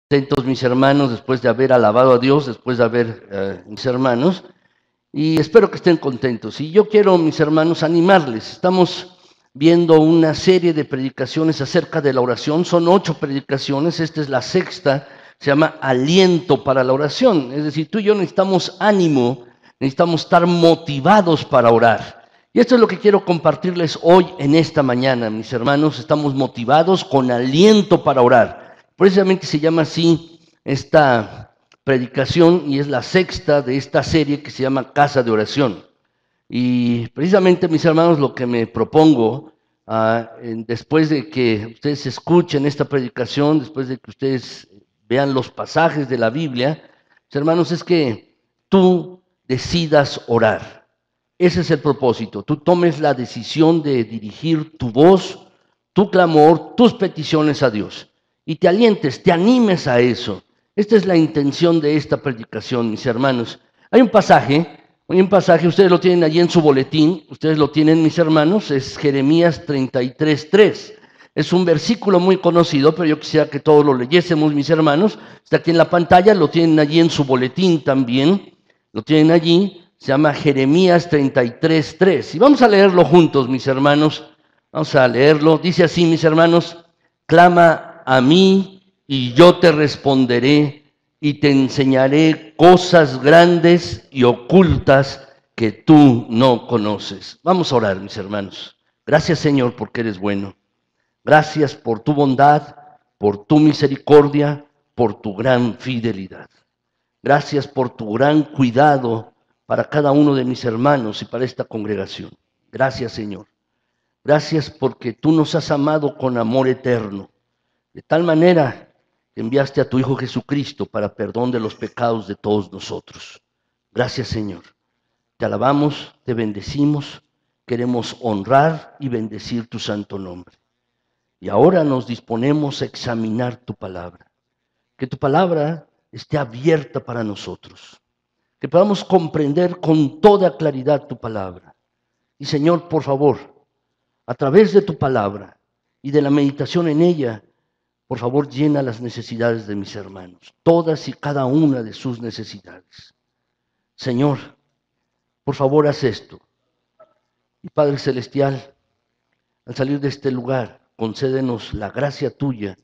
Contentos mis hermanos, después de haber alabado a Dios, después de haber, mis hermanos, y espero que estén contentos. Y yo quiero, mis hermanos, animarles. Estamos viendo una serie de predicaciones acerca de la oración. Son 8 predicaciones, esta es la sexta, se llama Aliento para la oración. Es decir, tú y yo necesitamos ánimo, necesitamos estar motivados para orar. Y esto es lo que quiero compartirles hoy en esta mañana, mis hermanos. Estamos motivados con aliento para orar. Precisamente se llama así esta predicación y es la sexta de esta serie que se llama Casa de Oración. Y precisamente, mis hermanos, lo que me propongo, después de que ustedes escuchen esta predicación, después de que ustedes vean los pasajes de la Biblia, mis hermanos, es que tú decidas orar. Ese es el propósito. Tú tomes la decisión de dirigir tu voz, tu clamor, tus peticiones a Dios. Y te alientes, te animes a eso. Esta es la intención de esta predicación, mis hermanos. Hay un pasaje, ustedes lo tienen allí en su boletín, ustedes lo tienen, mis hermanos, es Jeremías 33:3. Es un versículo muy conocido, pero yo quisiera que todos lo leyésemos, mis hermanos. Está aquí en la pantalla, lo tienen allí en su boletín también, lo tienen allí, se llama Jeremías 33:3. Y vamos a leerlo juntos, mis hermanos. Vamos a leerlo. Dice así, mis hermanos: clama a mí y yo te responderé y te enseñaré cosas grandes y ocultas que tú no conoces. Vamos a orar, mis hermanos. Gracias, Señor, porque eres bueno. Gracias por tu bondad, por tu misericordia, por tu gran fidelidad. Gracias por tu gran cuidado para cada uno de mis hermanos y para esta congregación. Gracias, Señor. Gracias porque tú nos has amado con amor eterno. De tal manera que enviaste a tu Hijo Jesucristo para perdón de los pecados de todos nosotros. Gracias, Señor. Te alabamos, te bendecimos, queremos honrar y bendecir tu santo nombre. Y ahora nos disponemos a examinar tu palabra. Que tu palabra esté abierta para nosotros. Que podamos comprender con toda claridad tu palabra. Y Señor, por favor, a través de tu palabra y de la meditación en ella, por favor, llena las necesidades de mis hermanos, todas y cada una de sus necesidades. Señor, por favor, haz esto. Y Padre Celestial, al salir de este lugar, concédenos la gracia tuya,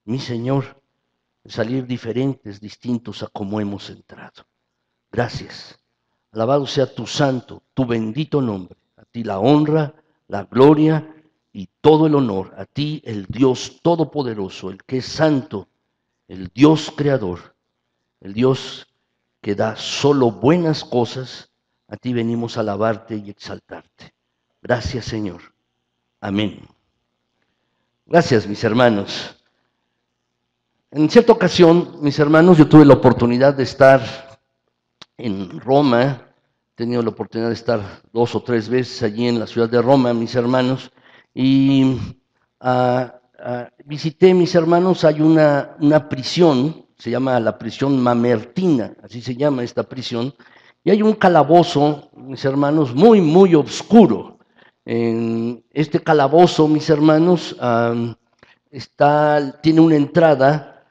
mi Señor, de salir diferentes, distintos a como hemos entrado. Gracias. Alabado sea tu santo, tu bendito nombre. A ti la honra, la gloria y todo el honor, a ti el Dios todopoderoso, el que es santo, el Dios creador, el Dios que da solo buenas cosas. A ti venimos a alabarte y exaltarte. Gracias, Señor. Amén. Gracias, mis hermanos. En cierta ocasión, mis hermanos, yo tuve la oportunidad de estar en Roma. He tenido la oportunidad de estar 2 o 3 veces allí en la ciudad de Roma, mis hermanos, y visité, mis hermanos, hay una prisión, se llama la prisión Mamertina, así se llama esta prisión, y hay un calabozo, mis hermanos, muy, muy oscuro. En este calabozo, mis hermanos, tiene una entrada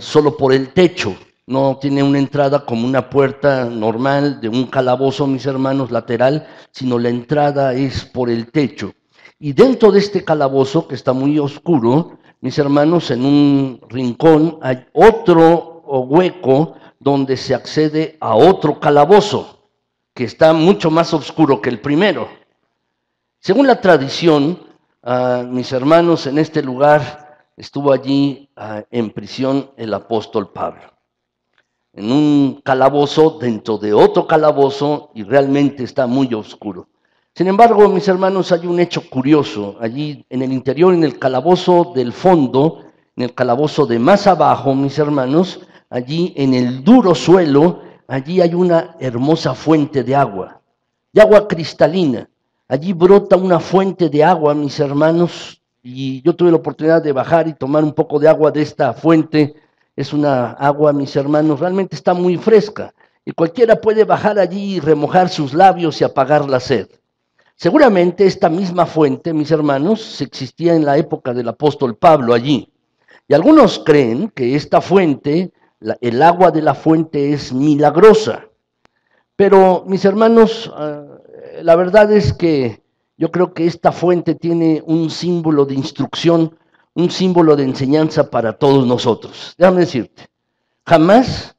solo por el techo. No tiene una entrada como una puerta normal de un calabozo, mis hermanos, lateral, sino la entrada es por el techo. Y dentro de este calabozo, que está muy oscuro, mis hermanos, en un rincón hay otro hueco donde se accede a otro calabozo, que está mucho más oscuro que el primero. Según la tradición, mis hermanos, en este lugar estuvo allí en prisión el apóstol Pablo. En un calabozo, dentro de otro calabozo, y realmente está muy oscuro. Sin embargo, mis hermanos, hay un hecho curioso. Allí en el interior, en el calabozo del fondo, en el calabozo de más abajo, mis hermanos, allí en el duro suelo, allí hay una hermosa fuente de agua cristalina. Allí brota una fuente de agua, mis hermanos, y yo tuve la oportunidad de bajar y tomar un poco de agua de esta fuente. Es una agua, mis hermanos, realmente está muy fresca y cualquiera puede bajar allí y remojar sus labios y apagar la sed. Seguramente esta misma fuente, mis hermanos, existía en la época del apóstol Pablo allí. Y algunos creen que esta fuente, el agua de la fuente es milagrosa. Pero, mis hermanos, la verdad es que yo creo que esta fuente tiene un símbolo de instrucción, un símbolo de enseñanza para todos nosotros. Déjame decirte, jamás,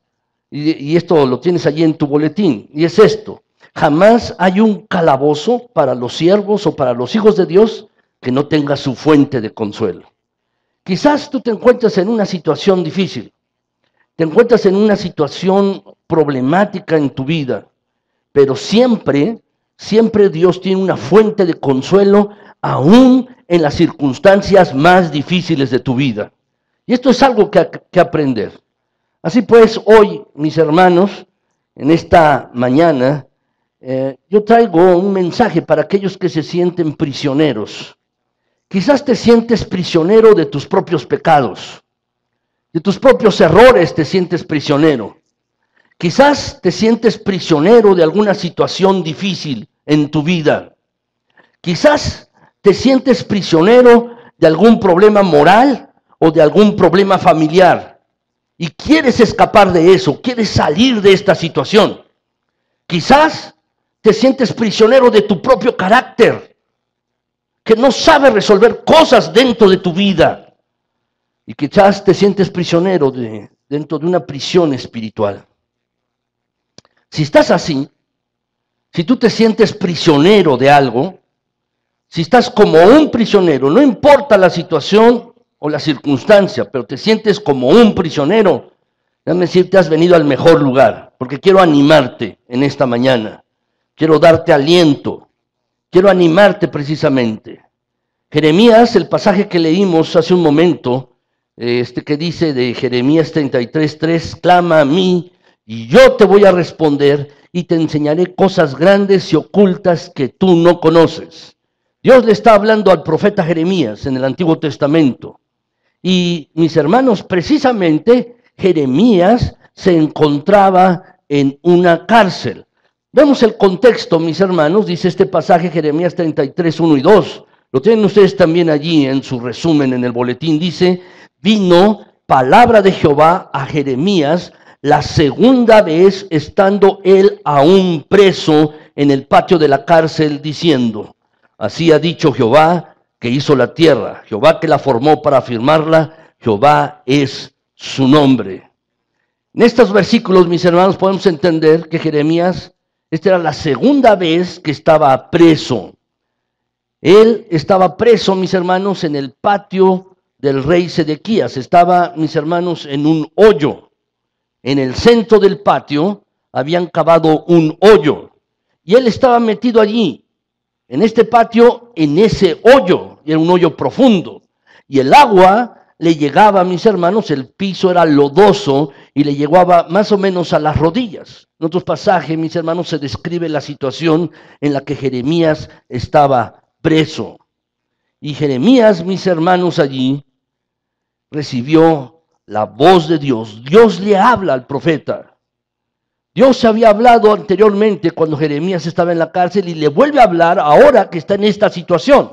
y esto lo tienes allí en tu boletín, y es esto: jamás hay un calabozo para los siervos o para los hijos de Dios que no tenga su fuente de consuelo. Quizás tú te encuentres en una situación difícil, te encuentras en una situación problemática en tu vida, pero siempre, siempre Dios tiene una fuente de consuelo aún en las circunstancias más difíciles de tu vida. Y esto es algo que aprender. Así pues, hoy, mis hermanos, en esta mañana, yo traigo un mensaje para aquellos que se sienten prisioneros. Quizás te sientes prisionero de tus propios pecados, de tus propios errores te sientes prisionero. Quizás te sientes prisionero de alguna situación difícil en tu vida. Quizás te sientes prisionero de algún problema moral o de algún problema familiar. Y quieres escapar de eso, quieres salir de esta situación. Quizás te sientes prisionero de tu propio carácter, que no sabe resolver cosas dentro de tu vida. Y quizás te sientes prisionero dentro de una prisión espiritual. Si estás así, si tú te sientes prisionero de algo, si estás como un prisionero, no importa la situación o la circunstancia, pero te sientes como un prisionero, déjame decirte, has venido al mejor lugar, porque quiero animarte en esta mañana, quiero darte aliento, quiero animarte precisamente. Jeremías, el pasaje que leímos hace un momento, que dice de Jeremías 33:3, clama a mí y yo te voy a responder y te enseñaré cosas grandes y ocultas que tú no conoces. Dios le está hablando al profeta Jeremías en el Antiguo Testamento. Y mis hermanos, precisamente Jeremías se encontraba en una cárcel. Vemos el contexto, mis hermanos, dice este pasaje Jeremías 33:1 y 2. Lo tienen ustedes también allí en su resumen en el boletín. Dice, vino palabra de Jehová a Jeremías la segunda vez estando él aún preso en el patio de la cárcel, diciendo, así ha dicho Jehová que hizo la tierra, Jehová que la formó para afirmarla, Jehová es su nombre. En estos versículos, mis hermanos, podemos entender que Jeremías, esta era la segunda vez que estaba preso. Él estaba preso, mis hermanos, en el patio del rey Sedequías. Estaba, mis hermanos, en un hoyo. En el centro del patio habían cavado un hoyo. Y él estaba metido allí, en este patio, en ese hoyo. Era un hoyo profundo. Y el agua le llegaba, mis hermanos, el piso era lodoso y le llegaba más o menos a las rodillas. En otros pasajes, mis hermanos, se describe la situación en la que Jeremías estaba preso. Y Jeremías, mis hermanos, allí recibió la voz de Dios. Dios le habla al profeta. Dios había hablado anteriormente cuando Jeremías estaba en la cárcel y le vuelve a hablar ahora que está en esta situación.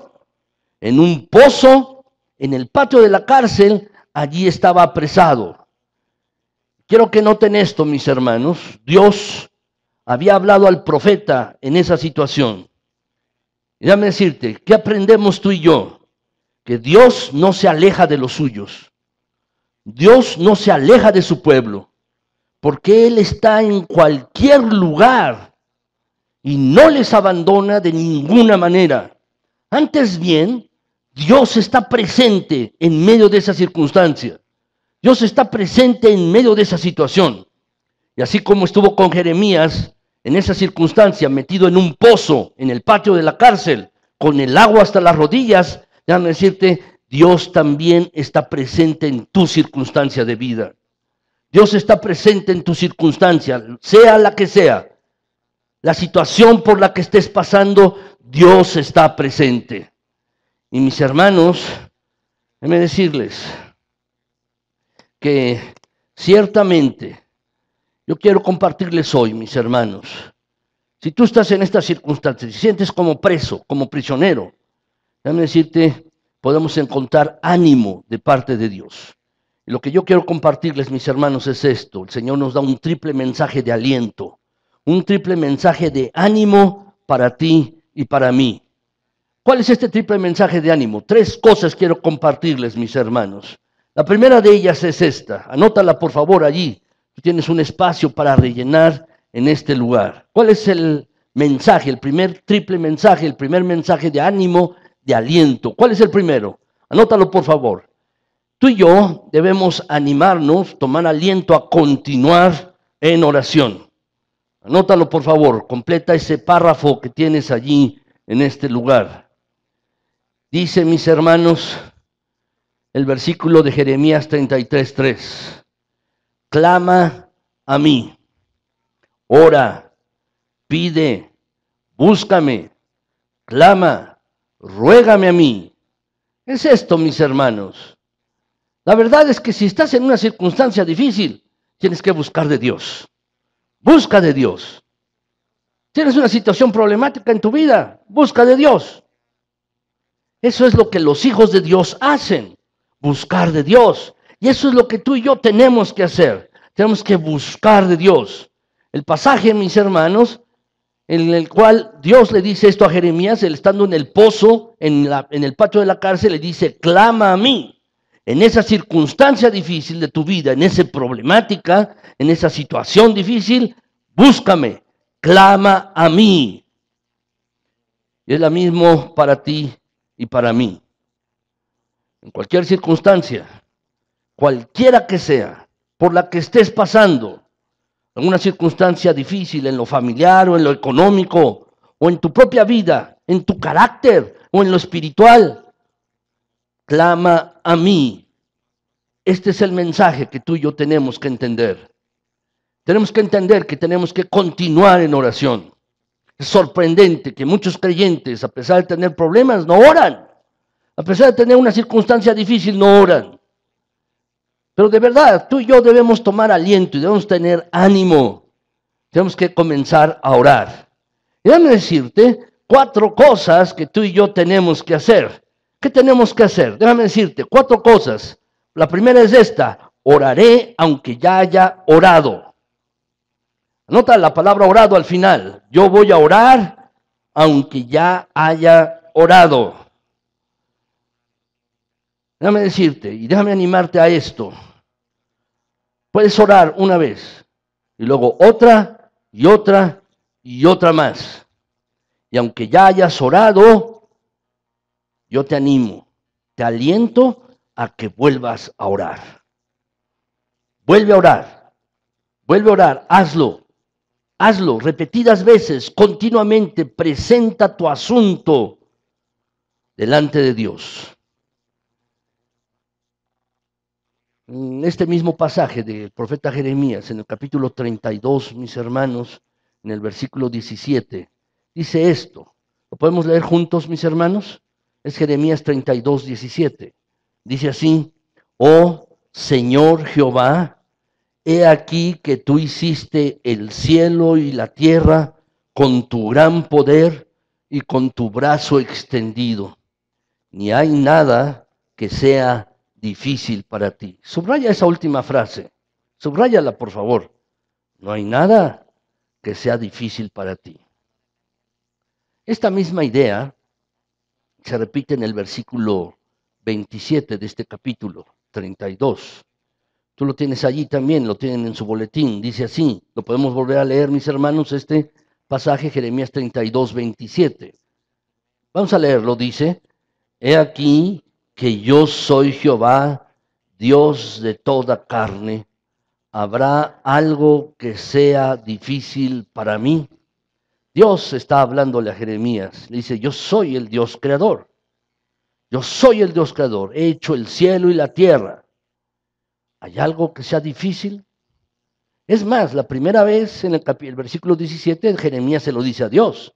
En un pozo, en el patio de la cárcel, allí estaba apresado. Quiero que noten esto, mis hermanos. Dios había hablado al profeta en esa situación. Y déjame decirte, ¿qué aprendemos tú y yo? Que Dios no se aleja de los suyos. Dios no se aleja de su pueblo, porque Él está en cualquier lugar y no les abandona de ninguna manera. Antes bien, Dios está presente en medio de esa circunstancia. Dios está presente en medio de esa situación. Y así como estuvo con Jeremías en esa circunstancia, metido en un pozo en el patio de la cárcel, con el agua hasta las rodillas, déjame decirte, Dios también está presente en tu circunstancia de vida. Dios está presente en tu circunstancia, sea la que sea. La situación por la que estés pasando, Dios está presente. Y mis hermanos, déjenme decirles que ciertamente yo quiero compartirles hoy, mis hermanos, si tú estás en estas circunstancias, si sientes como preso, como prisionero, déjame decirte, podemos encontrar ánimo de parte de Dios. Y lo que yo quiero compartirles, mis hermanos, es esto. El Señor nos da un triple mensaje de aliento, un triple mensaje de ánimo para ti y para mí. ¿Cuál es este triple mensaje de ánimo? 3 cosas quiero compartirles, mis hermanos. La primera de ellas es esta. Anótala, por favor, allí. Tú tienes un espacio para rellenar en este lugar. ¿Cuál es el mensaje, el primer triple mensaje, el primer mensaje de ánimo, de aliento? ¿Cuál es el primero? Anótalo, por favor. Tú y yo debemos animarnos, tomar aliento a continuar en oración. Anótalo, por favor, completa ese párrafo que tienes allí en este lugar. Dice, mis hermanos, el versículo de Jeremías 33:3. Clama a mí, ora, pide, búscame, clama, ruégame a mí. Es esto, mis hermanos. La verdad es que si estás en una circunstancia difícil, tienes que buscar de Dios. Busca de Dios. Tienes una situación problemática en tu vida, busca de Dios. Eso es lo que los hijos de Dios hacen, buscar de Dios. Y eso es lo que tú y yo tenemos que hacer. Tenemos que buscar de Dios. El pasaje, mis hermanos, en el cual Dios le dice esto a Jeremías, él estando en el pozo, en el patio de la cárcel, le dice, clama a mí. En esa circunstancia difícil de tu vida, en esa problemática, en esa situación difícil, búscame, clama a mí. Y es lo mismo para ti y para mí. En cualquier circunstancia, cualquiera que sea, por la que estés pasando, en una circunstancia difícil, en lo familiar o en lo económico, o en tu propia vida, en tu carácter o en lo espiritual, clama a mí. Este es el mensaje que tú y yo tenemos que entender. Tenemos que entender que tenemos que continuar en oración. Es sorprendente que muchos creyentes, a pesar de tener problemas, no oran. A pesar de tener una circunstancia difícil, no oran. Pero de verdad, tú y yo debemos tomar aliento y debemos tener ánimo. Tenemos que comenzar a orar. Y déjame decirte 4 cosas que tú y yo tenemos que hacer. ¿Qué tenemos que hacer? Déjame decirte 4 cosas. La primera es esta: oraré aunque ya haya orado. Anota la palabra orado al final. Yo voy a orar aunque ya haya orado. Déjame decirte y déjame animarte a esto. Puedes orar una vez y luego otra y otra y otra más. Y aunque ya hayas orado, yo te animo, te aliento a que vuelvas a orar. Vuelve a orar, hazlo repetidas veces, continuamente, presenta tu asunto delante de Dios. En este mismo pasaje del profeta Jeremías, en el capítulo 32, mis hermanos, en el versículo 17, dice esto. ¿Lo podemos leer juntos, mis hermanos? Es Jeremías 32, 17. Dice así: oh Señor Jehová, he aquí que tú hiciste el cielo y la tierra con tu gran poder y con tu brazo extendido. Ni hay nada que sea difícil para ti. Subraya esa última frase. Subráyala, por favor. No hay nada que sea difícil para ti. Esta misma idea se repite en el versículo 27 de este capítulo 32. Tú lo tienes allí también, lo tienen en su boletín. Dice así, lo podemos volver a leer, mis hermanos, este pasaje, Jeremías 32, 27. Vamos a leerlo, dice: he aquí que yo soy Jehová, Dios de toda carne. ¿Habrá algo que sea difícil para mí? Dios está hablándole a Jeremías. Le dice: yo soy el Dios creador. Yo soy el Dios creador. He hecho el cielo y la tierra. ¿Hay algo que sea difícil? Es más, la primera vez en el versículo 17, Jeremías se lo dice a Dios.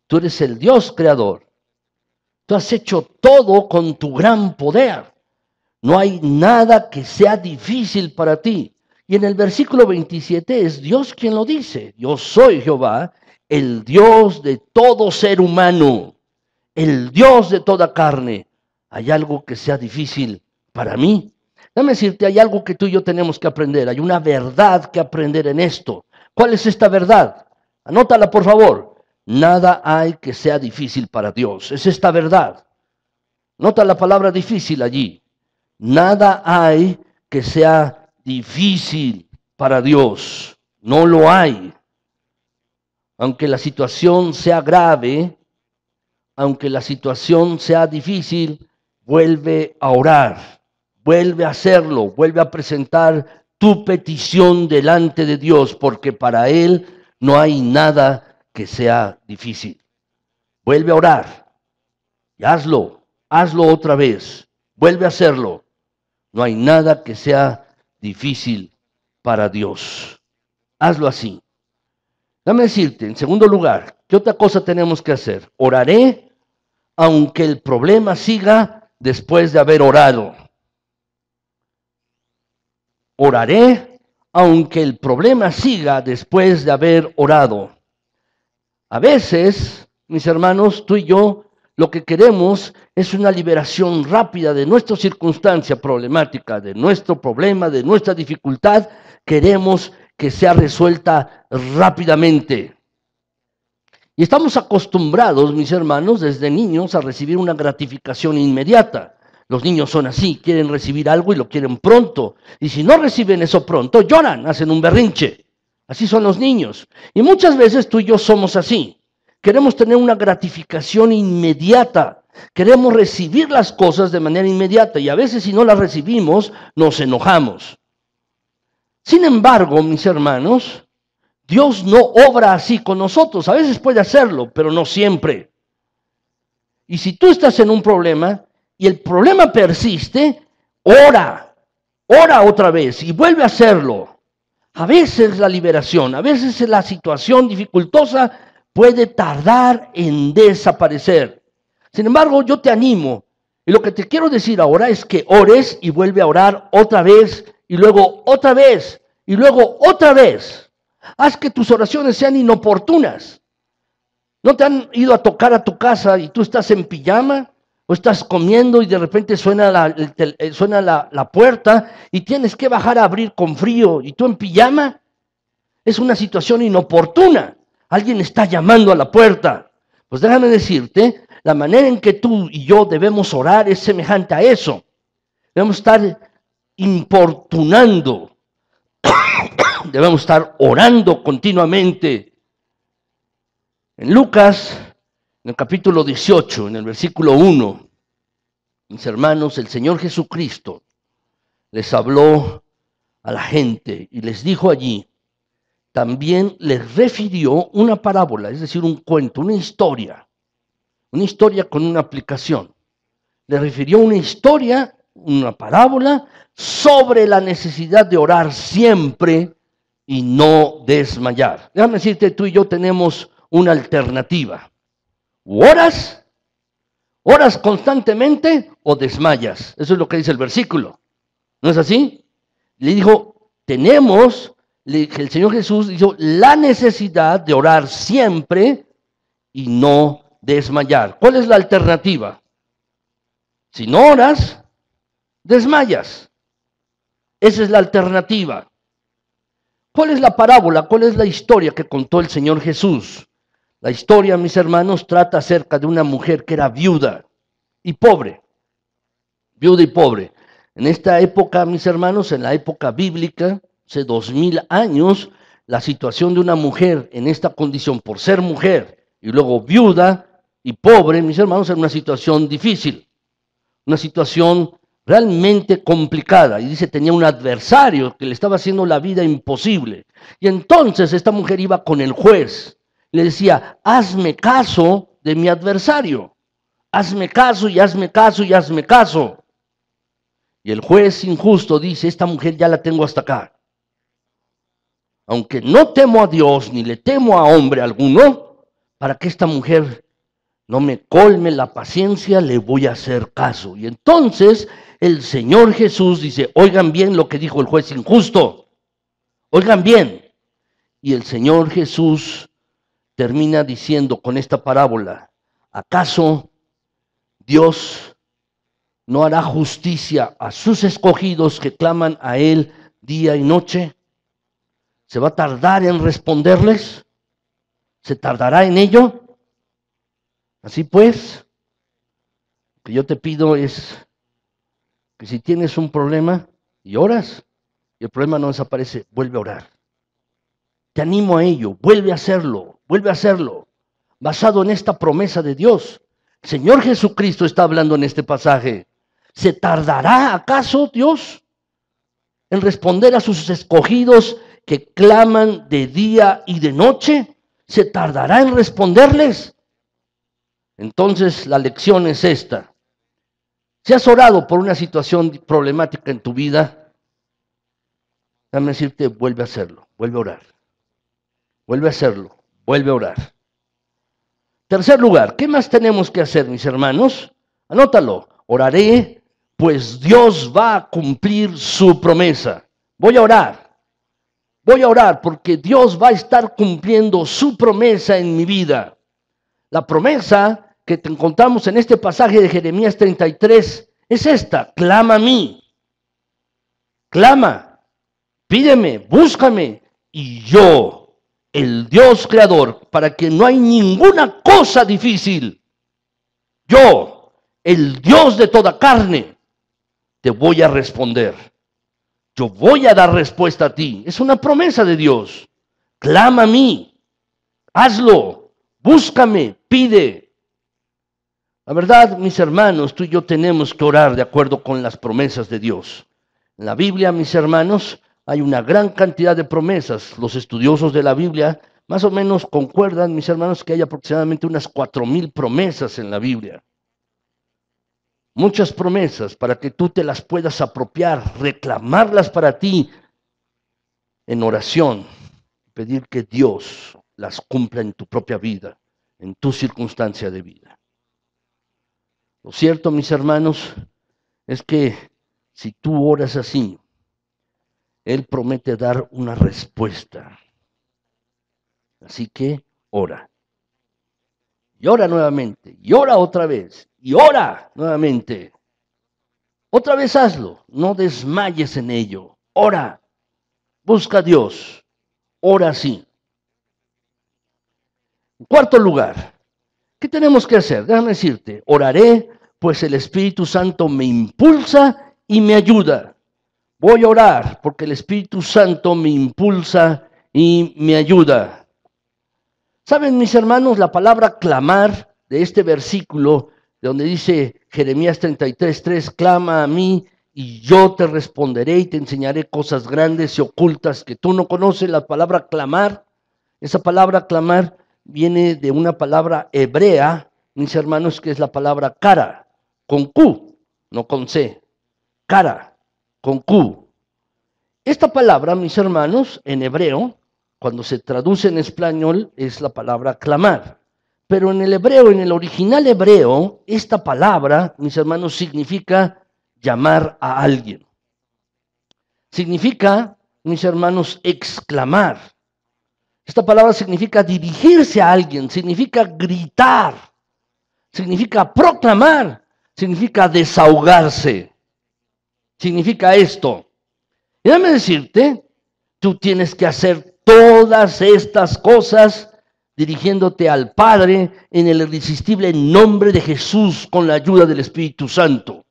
Tú eres el Dios creador. Tú has hecho todo con tu gran poder. No hay nada que sea difícil para ti. Y en el versículo 27 es Dios quien lo dice. Yo soy Jehová, el Dios de todo ser humano, el Dios de toda carne. ¿Hay algo que sea difícil para mí? Déjame decirte, hay algo que tú y yo tenemos que aprender, hay una verdad que aprender en esto. ¿Cuál es esta verdad? Anótala, por favor. Nada hay que sea difícil para Dios. Es esta verdad. Nota la palabra difícil allí. Nada hay que sea difícil para Dios. No lo hay. Aunque la situación sea grave, aunque la situación sea difícil, vuelve a orar, vuelve a hacerlo, vuelve a presentar tu petición delante de Dios, porque para Él no hay nada que sea difícil. Vuelve a orar y hazlo otra vez, vuelve a hacerlo. No hay nada que sea difícil para Dios. Hazlo así. Déjame decirte, en segundo lugar, ¿qué otra cosa tenemos que hacer? Oraré aunque el problema siga después de haber orado. Oraré aunque el problema siga después de haber orado. A veces, mis hermanos, tú y yo, lo que queremos es una liberación rápida de nuestra circunstancia problemática, de nuestro problema, de nuestra dificultad. Queremos que sea resuelta rápidamente. Y estamos acostumbrados, mis hermanos, desde niños a recibir una gratificación inmediata. Los niños son así, quieren recibir algo y lo quieren pronto. Y si no reciben eso pronto, lloran, hacen un berrinche. Así son los niños. Y muchas veces tú y yo somos así. Queremos tener una gratificación inmediata. Queremos recibir las cosas de manera inmediata. Y a veces si no las recibimos, nos enojamos. Sin embargo, mis hermanos, Dios no obra así con nosotros. A veces puede hacerlo, pero no siempre. Y si tú estás en un problema y el problema persiste, ora otra vez y vuelve a hacerlo. A veces la liberación, a veces la situación dificultosa puede tardar en desaparecer. Sin embargo, yo te animo, y lo que te quiero decir ahora es que ores y vuelve a orar otra vez, y luego otra vez, y luego otra vez. Haz que tus oraciones sean inoportunas. ¿No te han ido a tocar a tu casa y tú estás en pijama? O estás comiendo y de repente suena la puerta y tienes que bajar a abrir con frío y tú en pijama. Es una situación inoportuna. Alguien está llamando a la puerta. Pues déjame decirte, la manera en que tú y yo debemos orar es semejante a eso. Debemos estar importunando. Debemos estar orando continuamente. En Lucas, en el capítulo 18, en el versículo 1, mis hermanos, el Señor Jesucristo les habló a la gente y les dijo allí, también les refirió una parábola, es decir, un cuento, una historia con una aplicación. Les refirió una historia, una parábola, sobre la necesidad de orar siempre y no desmayar. Déjame decirte, tú y yo tenemos una alternativa. ¿Oras constantemente o desmayas? Eso es lo que dice el versículo. ¿No es así? Le dijo, el Señor Jesús dijo, la necesidad de orar siempre y no desmayar. ¿Cuál es la alternativa? Si no oras, desmayas. Esa es la alternativa. ¿Cuál es la parábola? ¿Cuál es la historia que contó el Señor Jesús? La historia, mis hermanos, trata acerca de una mujer que era viuda y pobre. Viuda y pobre. En esta época, mis hermanos, en la época bíblica, hace 2000 años, la situación de una mujer en esta condición, por ser mujer y luego viuda y pobre, mis hermanos, era una situación difícil. Una situación realmente complicada. Y dice, tenía un adversario que le estaba haciendo la vida imposible. Y entonces esta mujer iba con el juez. Le decía, hazme caso de mi adversario. Hazme caso y hazme caso y hazme caso. Y el juez injusto dice, esta mujer ya la tengo hasta acá. Aunque no temo a Dios ni le temo a hombre alguno, para que esta mujer no me colme la paciencia, le voy a hacer caso. Y entonces el Señor Jesús dice, oigan bien lo que dijo el juez injusto. Oigan bien. Y el Señor Jesús termina diciendo con esta parábola, ¿acaso Dios ¿No hará justicia a sus escogidos que claman a Él día y noche? ¿Se va a tardar en responderles? ¿Se tardará en ello? Así pues, lo que yo te pido es que si tienes un problema y oras y el problema no desaparece, vuelve a orar. Te animo a ello, vuelve a hacerlo, basado en esta promesa de Dios. El Señor Jesucristo está hablando en este pasaje. ¿Se tardará acaso Dios en responder a sus escogidos que claman de día y de noche? ¿Se tardará en responderles? Entonces la lección es esta. Si has orado por una situación problemática en tu vida, déjame decirte, vuelve a hacerlo, vuelve a orar, vuelve a hacerlo, vuelve a orar. Tercer lugar, ¿qué más tenemos que hacer, mis hermanos? Anótalo, oraré, pues Dios va a cumplir su promesa. Voy a orar porque Dios va a estar cumpliendo su promesa en mi vida. La promesa que te encontramos en este pasaje de Jeremías 33 es esta: clama a mí, clama, pídeme, búscame, y yo, el Dios creador, para que no hay ninguna cosa difícil, yo, el Dios de toda carne, te voy a responder. Yo voy a dar respuesta a ti. Es una promesa de Dios. Clama a mí, hazlo, búscame, pide. La verdad, mis hermanos, tú y yo tenemos que orar de acuerdo con las promesas de Dios. En la Biblia, mis hermanos, hay una gran cantidad de promesas. Los estudiosos de la Biblia más o menos concuerdan, mis hermanos, que hay aproximadamente unas 4,000 promesas en la Biblia. Muchas promesas para que tú te las puedas apropiar, reclamarlas para ti en oración, pedir que Dios las cumpla en tu propia vida, en tu circunstancia de vida. Lo cierto, mis hermanos, es que si tú oras así, Él promete dar una respuesta. Así que ora. Y ora nuevamente, y ora otra vez, y ora nuevamente. Otra vez hazlo, no desmayes en ello. Ora, busca a Dios, ora así. En cuarto lugar, ¿qué tenemos que hacer? Déjame decirte, oraré, pues el Espíritu Santo me impulsa y me ayuda. Voy a orar porque el Espíritu Santo me impulsa y me ayuda. ¿Saben, mis hermanos, la palabra clamar de este versículo, de donde dice Jeremías 33:3, clama a mí y yo te responderé y te enseñaré cosas grandes y ocultas que tú no conoces? La palabra clamar, esa palabra clamar viene de una palabra hebrea, mis hermanos, que es la palabra cara, con Q, no con C, cara, con Q. Esta palabra, mis hermanos, en hebreo, cuando se traduce en español, es la palabra clamar. Pero en el hebreo, en el original hebreo, esta palabra, mis hermanos, significa llamar a alguien. Significa, mis hermanos, exclamar. Esta palabra significa dirigirse a alguien, significa gritar, significa proclamar, significa desahogarse. Significa esto. Y déjame decirte, tú tienes que hacer todas estas cosas dirigiéndote al Padre en el irresistible nombre de Jesús con la ayuda del Espíritu Santo.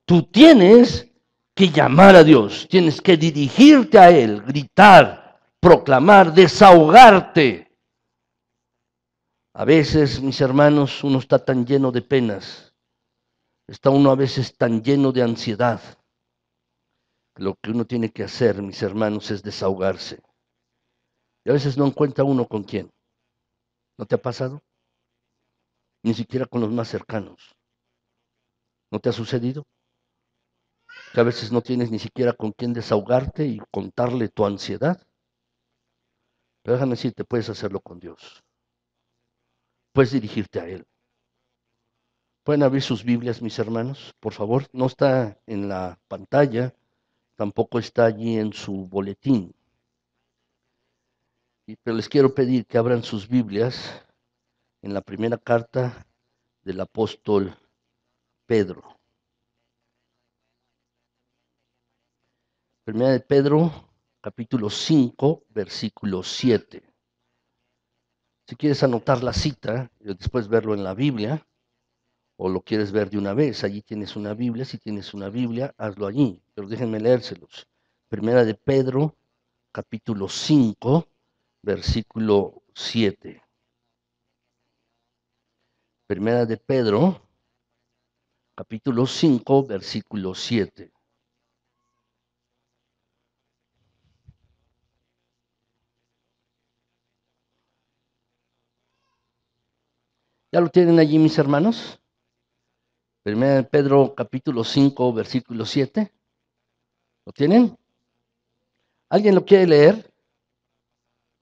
Tú tienes que llamar a Dios, tienes que dirigirte a Él, gritar, proclamar, desahogarte. A veces, mis hermanos, uno está tan lleno de penas, está uno a veces tan lleno de ansiedad. Lo que uno tiene que hacer, mis hermanos, es desahogarse. Y a veces no encuentra uno con quién. ¿No te ha pasado? Ni siquiera con los más cercanos. ¿No te ha sucedido? Que a veces no tienes ni siquiera con quién desahogarte y contarle tu ansiedad. Pero déjame decirte, puedes hacerlo con Dios. Puedes dirigirte a Él. ¿Pueden abrir sus Biblias, mis hermanos? Por favor, no está en la pantalla, tampoco está allí en su boletín. Pero les quiero pedir que abran sus Biblias en la primera carta del apóstol Pedro. Primera de Pedro, capítulo 5, versículo 7. Si quieres anotar la cita y después verlo en la Biblia, o lo quieres ver de una vez, allí tienes una Biblia. Si tienes una Biblia, hazlo allí, pero déjenme leérselos. Primera de Pedro, capítulo 5, versículo 7. Primera de Pedro, capítulo 5, versículo 7. ¿Ya lo tienen allí, mis hermanos? Primera de Pedro, capítulo 5, versículo 7. ¿Lo tienen? ¿Alguien lo quiere leer?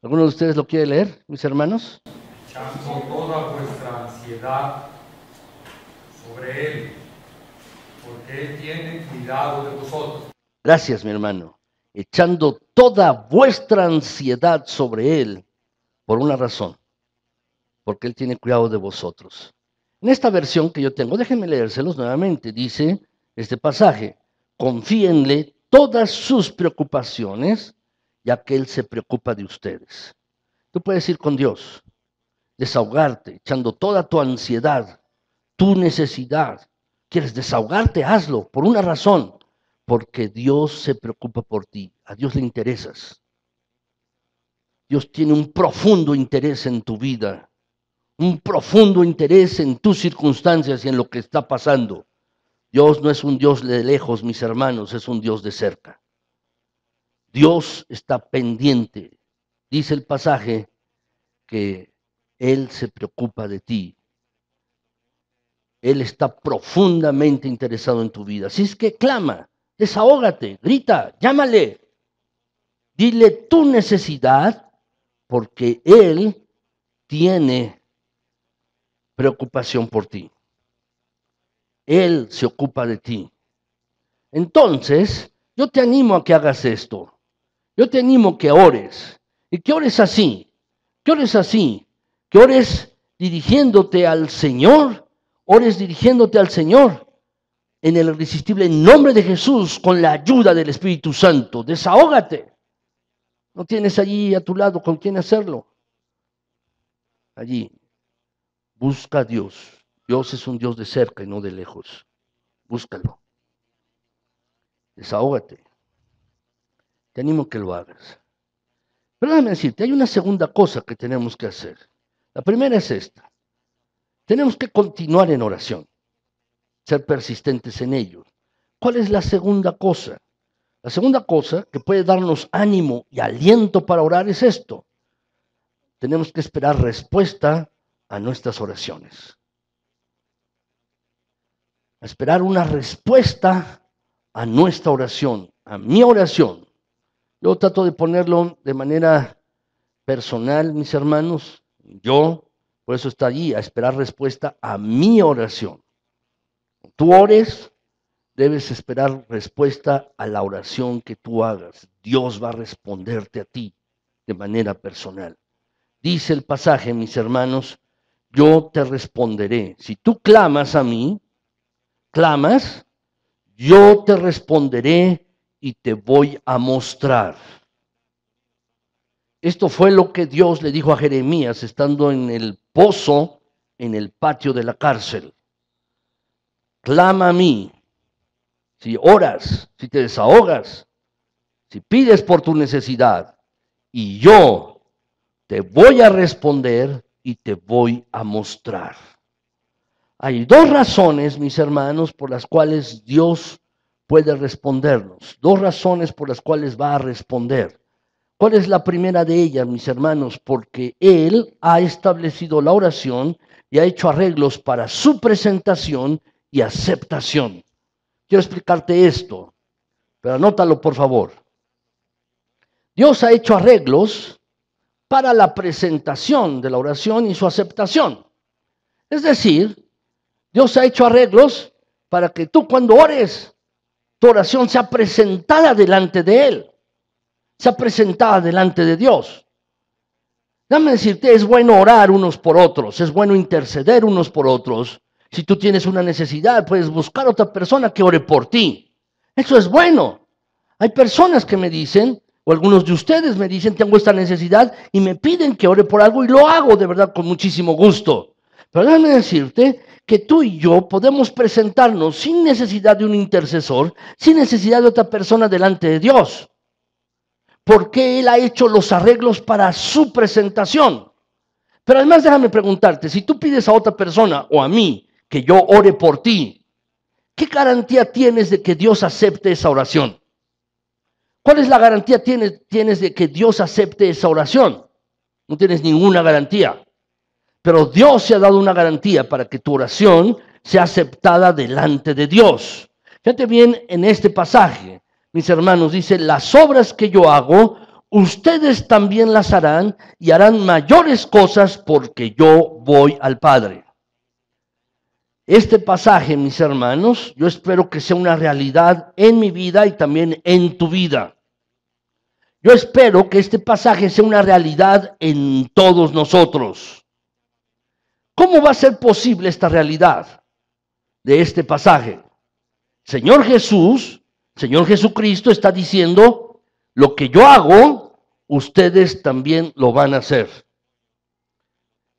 ¿Alguno de ustedes lo quiere leer, mis hermanos? Echando toda vuestra ansiedad sobre Él, porque Él tiene cuidado de vosotros. Gracias, mi hermano. Echando toda vuestra ansiedad sobre Él por una razón, porque Él tiene cuidado de vosotros. En esta versión que yo tengo, déjenme leérselos nuevamente, dice este pasaje: confíenle todas sus preocupaciones, ya que Él se preocupa de ustedes. Tú puedes ir con Dios, desahogarte, echando toda tu ansiedad, tu necesidad. ¿Quieres desahogarte? Hazlo, por una razón, porque Dios se preocupa por ti. A Dios le interesas. Dios tiene un profundo interés en tu vida, un profundo interés en tus circunstancias y en lo que está pasando. Dios no es un Dios de lejos, mis hermanos, es un Dios de cerca. Dios está pendiente. Dice el pasaje que Él se preocupa de ti. Él está profundamente interesado en tu vida. Así es que clama, desahógate, grita, llámale. Dile tu necesidad, porque Él tiene preocupación por ti. Él se ocupa de ti. Entonces, yo te animo a que hagas esto. Yo te animo a que ores. Y que ores así. Que ores así. Que ores dirigiéndote al Señor. Ores dirigiéndote al Señor en el irresistible nombre de Jesús, con la ayuda del Espíritu Santo. Desahógate. No tienes allí a tu lado con quién hacerlo. Allí. Busca a Dios. Dios es un Dios de cerca y no de lejos. Búscalo. Desahógate. Te animo a que lo hagas. Pero déjame decirte, hay una segunda cosa que tenemos que hacer. La primera es esta. Tenemos que continuar en oración. Ser persistentes en ello. ¿Cuál es la segunda cosa? La segunda cosa que puede darnos ánimo y aliento para orar es esto. Tenemos que esperar respuesta a nuestras oraciones. A esperar una respuesta a nuestra oración, a mi oración. Yo trato de ponerlo de manera personal, mis hermanos. Por eso está allí, a esperar respuesta a mi oración. Tú ores, debes esperar respuesta a la oración que tú hagas. Dios va a responderte a ti de manera personal. Dice el pasaje, mis hermanos, yo te responderé. Si tú clamas a mí, yo te responderé y te voy a mostrar. Esto fue lo que Dios le dijo a Jeremías estando en el pozo, en el patio de la cárcel. Clama a mí. Si oras, si te desahogas, si pides por tu necesidad, y yo te voy a responder y te voy a mostrar. Hay dos razones, mis hermanos, por las cuales Dios puede respondernos. Dos razones por las cuales va a responder. ¿Cuál es la primera de ellas, mis hermanos? Porque Él ha establecido la oración y ha hecho arreglos para su presentación y aceptación. Quiero explicarte esto, pero anótalo por favor. Dios ha hecho arreglos para la presentación de la oración y su aceptación. Es decir, Dios ha hecho arreglos para que tú cuando ores, tu oración sea presentada delante de Él, sea presentada delante de Dios. Déjame decirte, es bueno orar unos por otros, es bueno interceder unos por otros. Si tú tienes una necesidad, puedes buscar a otra persona que ore por ti. Eso es bueno. Hay personas que me dicen, o algunos de ustedes me dicen, tengo esta necesidad y me piden que ore por algo y lo hago de verdad con muchísimo gusto. Pero déjame decirte que tú y yo podemos presentarnos sin necesidad de un intercesor, sin necesidad de otra persona delante de Dios, porque Él ha hecho los arreglos para su presentación. Pero además déjame preguntarte, si tú pides a otra persona o a mí que yo ore por ti, ¿qué garantía tienes de que Dios acepte esa oración? ¿Cuál es la garantía tienes de que Dios acepte esa oración? No tienes ninguna garantía. Pero Dios se ha dado una garantía para que tu oración sea aceptada delante de Dios. Fíjate bien en este pasaje, mis hermanos, dice, las obras que yo hago, ustedes también las harán y harán mayores cosas porque yo voy al Padre. Este pasaje, mis hermanos, yo espero que sea una realidad en mi vida y también en tu vida. Yo espero que este pasaje sea una realidad en todos nosotros. ¿Cómo va a ser posible esta realidad de este pasaje? Señor Jesucristo está diciendo, lo que yo hago, ustedes también lo van a hacer.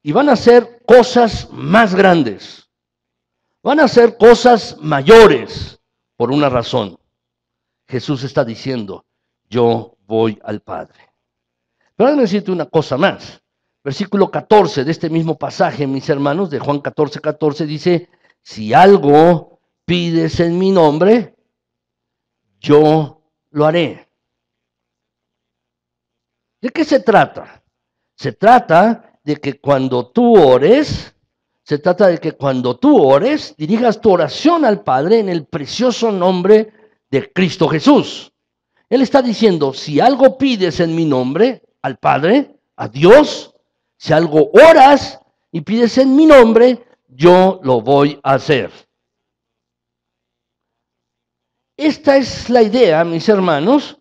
Y van a hacer cosas más grandes. Van a hacer cosas mayores por una razón. Jesús está diciendo, yo voy al Padre. Pero déjame decirte una cosa más. Versículo 14 de este mismo pasaje, mis hermanos, de Juan 14:14, dice, si algo pides en mi nombre, yo lo haré. ¿De qué se trata? Se trata de que cuando tú ores, dirijas tu oración al Padre en el precioso nombre de Cristo Jesús. Él está diciendo, si algo pides en mi nombre, al Padre, a Dios, si algo oras y pides en mi nombre, yo lo voy a hacer. Esta es la idea, mis hermanos.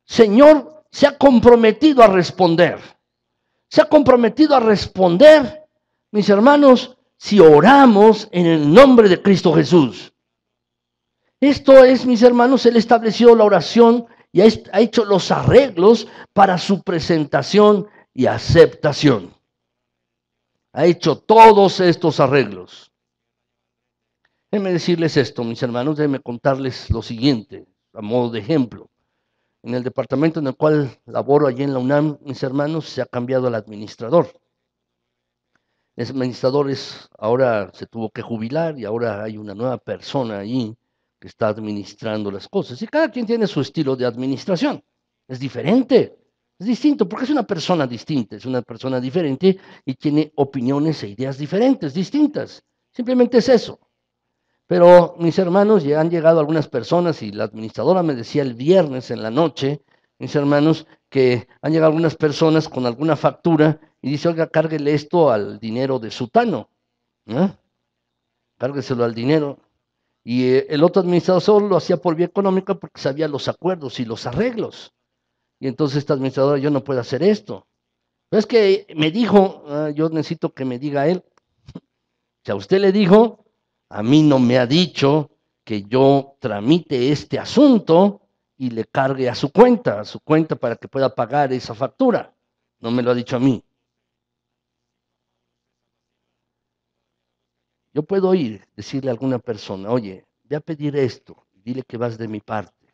Señor se ha comprometido a responder. Se ha comprometido a responder, mis hermanos, si oramos en el nombre de Cristo Jesús. Esto es, mis hermanos, Él estableció la oración y ha hecho los arreglos para su presentación y aceptación. Ha hecho todos estos arreglos. Déjenme decirles esto, mis hermanos, déjenme contarles lo siguiente, a modo de ejemplo. En el departamento en el cual laboro allí en la UNAM, mis hermanos, se ha cambiado el administrador. El administrador ahora se tuvo que jubilar y ahora hay una nueva persona allí que está administrando las cosas. Y cada quien tiene su estilo de administración. Es diferente, es distinto, porque es una persona distinta, es una persona diferente y tiene opiniones e ideas diferentes, distintas. Simplemente es eso. Pero mis hermanos, ya han llegado algunas personas y la administradora me decía el viernes en la noche, mis hermanos, que han llegado algunas personas con alguna factura y dice, oiga, cárguele esto al dinero de sutano. ¿Eh? Cárgueselo al dinero. Y el otro administrador solo lo hacía por vía económica porque sabía los acuerdos y los arreglos. Y entonces esta administradora, yo no puedo hacer esto. Pero es que me dijo, yo necesito que me diga él. Si a usted le dijo, a mí no me ha dicho que yo tramite este asunto y le cargue a su cuenta para que pueda pagar esa factura. No me lo ha dicho a mí. Yo puedo ir, decirle a alguna persona, oye, ve a pedir esto, dile que vas de mi parte.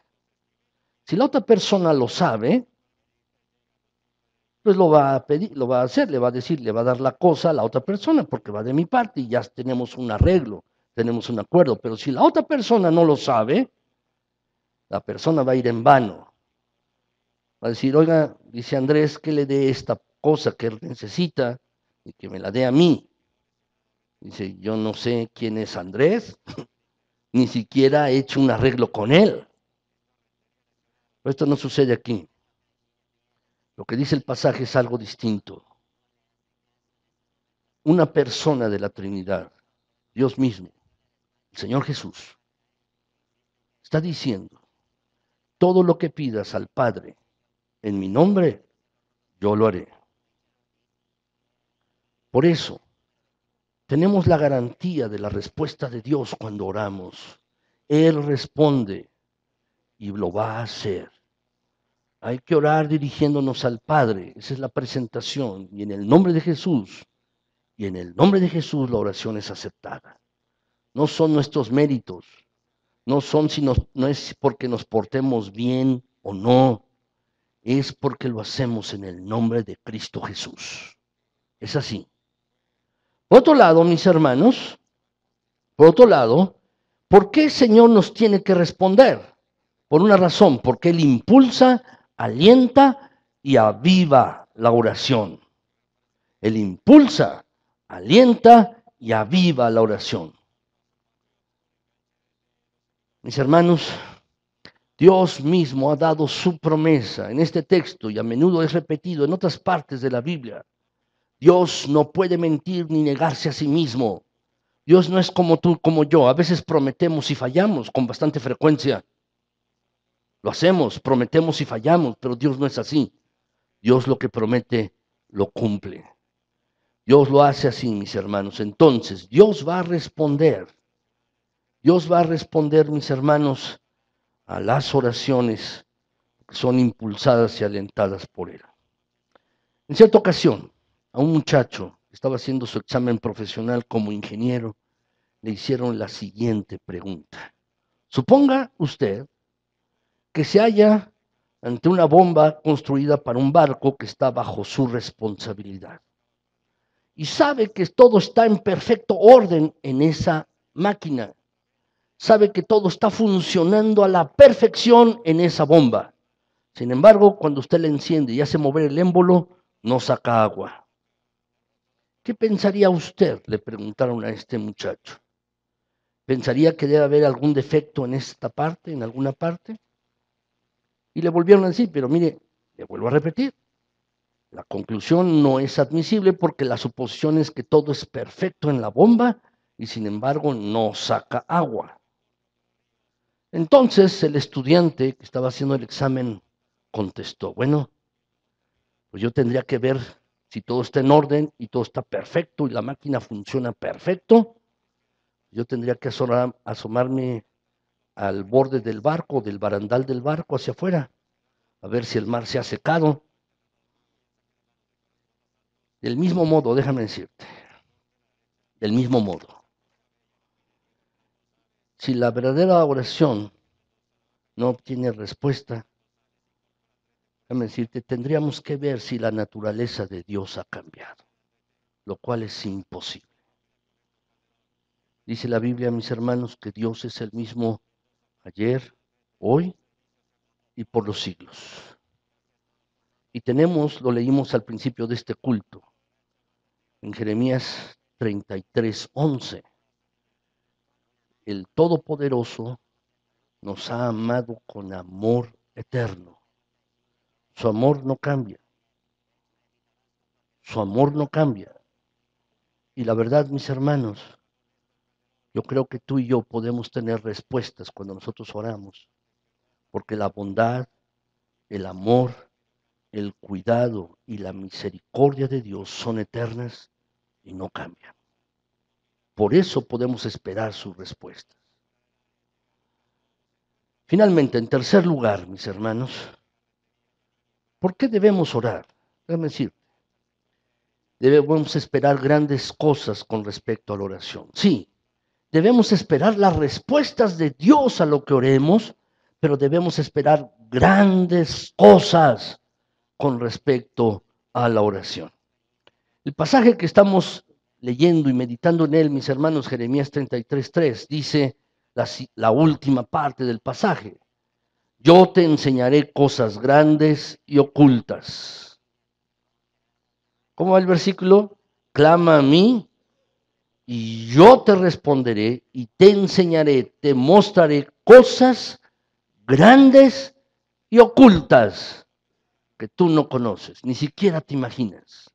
Si la otra persona lo sabe, pues lo va a pedir, lo va a hacer, le va a decir, le va a dar la cosa a la otra persona porque va de mi parte y ya tenemos un arreglo, tenemos un acuerdo. Pero si la otra persona no lo sabe, la persona va a ir en vano. Va a decir, oiga, dice Andrés, que le dé esta cosa que él necesita y que me la dé a mí. Dice, yo no sé quién es Andrés, ni siquiera he hecho un arreglo con él. Pero esto no sucede aquí. Lo que dice el pasaje es algo distinto. Una persona de la Trinidad, Dios mismo, el Señor Jesús, está diciendo, todo lo que pidas al Padre en mi nombre, yo lo haré. Por eso, tenemos la garantía de la respuesta de Dios cuando oramos. Él responde. y lo va a hacer. Hay que orar dirigiéndonos al Padre. Esa es la presentación. Y en el nombre de Jesús, la oración es aceptada. No son nuestros méritos. No es porque nos portemos bien o no. Es porque lo hacemos en el nombre de Cristo Jesús. Es así. Por otro lado, mis hermanos, ¿por qué el Señor nos tiene que responder? Por una razón, porque Él impulsa, alienta y aviva la oración. Él impulsa, alienta y aviva la oración. Mis hermanos, Dios mismo ha dado su promesa en este texto y a menudo es repetido en otras partes de la Biblia. Dios no puede mentir ni negarse a sí mismo. Dios no es como tú, como yo. A veces prometemos y fallamos con bastante frecuencia. Lo hacemos, prometemos y fallamos, pero Dios no es así. Dios lo que promete, lo cumple. Dios lo hace así, mis hermanos. Entonces, Dios va a responder. Dios va a responder, mis hermanos, a las oraciones que son impulsadas y alentadas por Él. En cierta ocasión, a un muchacho que estaba haciendo su examen profesional como ingeniero, le hicieron la siguiente pregunta. Suponga usted que se halla ante una bomba construida para un barco que está bajo su responsabilidad. Y sabe que todo está en perfecto orden en esa máquina. Sabe que todo está funcionando a la perfección en esa bomba. Sin embargo, cuando usted la enciende y hace mover el émbolo, no saca agua. ¿Qué pensaría usted? Le preguntaron a este muchacho. ¿Pensaría que debe haber algún defecto en esta parte, en alguna parte? Y le volvieron a decir, pero mire, le vuelvo a repetir, la conclusión no es admisible porque la suposición es que todo es perfecto en la bomba y sin embargo no saca agua. Entonces el estudiante que estaba haciendo el examen contestó, bueno, pues yo tendría que ver si todo está en orden y todo está perfecto y la máquina funciona perfecto. Yo tendría que asomarme al borde del barco, del barandal del barco hacia afuera, a ver si el mar se ha secado. Del mismo modo, déjame decirte, del mismo modo, si la verdadera oración no obtiene respuesta, déjame decirte, tendríamos que ver si la naturaleza de Dios ha cambiado, lo cual es imposible. Dice la Biblia, mis hermanos, que Dios es el mismo ayer, hoy y por los siglos. Y lo leímos al principio de este culto, en Jeremías 33:11. El Todopoderoso nos ha amado con amor eterno. Su amor no cambia. Su amor no cambia. Y la verdad, mis hermanos, yo creo que tú y yo podemos tener respuestas cuando nosotros oramos, porque la bondad, el amor, el cuidado y la misericordia de Dios son eternas y no cambian. Por eso podemos esperar sus respuestas. Finalmente, en tercer lugar, mis hermanos, ¿por qué debemos orar? Déjame decir, debemos esperar grandes cosas con respecto a la oración. Sí, debemos esperar las respuestas de Dios a lo que oremos, pero debemos esperar grandes cosas con respecto a la oración. El pasaje que estamos leyendo y meditando en él, mis hermanos, Jeremías 33:3, dice la última parte del pasaje. Yo te enseñaré cosas grandes y ocultas. ¿Cómo va el versículo? Clama a mí y yo te responderé y te enseñaré, te mostraré cosas grandes y ocultas que tú no conoces, ni siquiera te imaginas.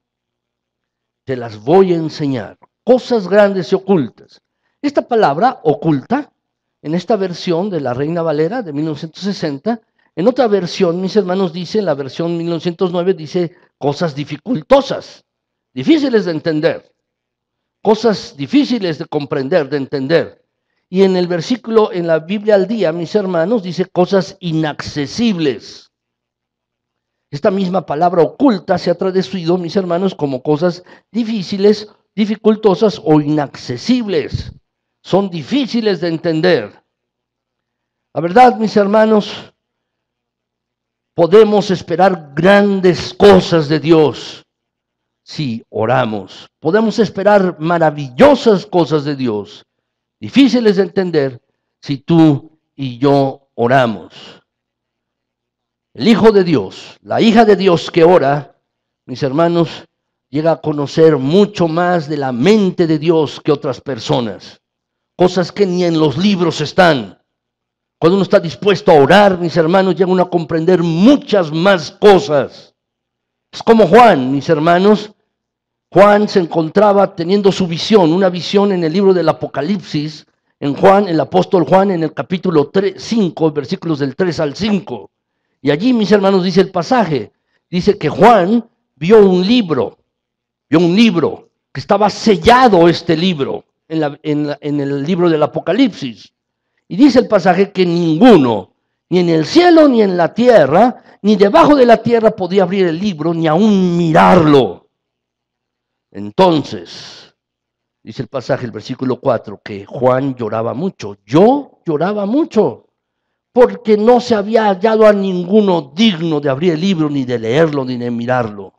Te las voy a enseñar, cosas grandes y ocultas. Esta palabra, oculta, en esta versión de la Reina Valera de 1960, en otra versión, mis hermanos, dice, en la versión 1909, dice cosas dificultosas, difíciles de entender, cosas difíciles de comprender, de entender. Y en el versículo, en la Biblia al día, mis hermanos, dice cosas inaccesibles. Esta misma palabra oculta se ha traducido, mis hermanos, como cosas difíciles, dificultosas o inaccesibles. Son difíciles de entender. La verdad, mis hermanos, podemos esperar grandes cosas de Dios si oramos. Podemos esperar maravillosas cosas de Dios, difíciles de entender si tú y yo oramos. El Hijo de Dios, la hija de Dios que ora, mis hermanos, llega a conocer mucho más de la mente de Dios que otras personas. Cosas que ni en los libros están. Cuando uno está dispuesto a orar, mis hermanos, llega uno a comprender muchas más cosas. Es como Juan, mis hermanos. Juan se encontraba teniendo su visión, una visión en el libro del Apocalipsis, en Juan, el apóstol Juan, en el capítulo 5, versículos del 3 al 5. Y allí, mis hermanos, dice el pasaje, dice que Juan vio un libro que estaba sellado este libro, en el libro del Apocalipsis. Y dice el pasaje que ninguno, ni en el cielo, ni en la tierra, ni debajo de la tierra podía abrir el libro, ni aún mirarlo. Entonces, dice el pasaje, el versículo 4, que Juan lloraba mucho. Yo lloraba mucho, porque no se había hallado a ninguno digno de abrir el libro, ni de leerlo, ni de mirarlo.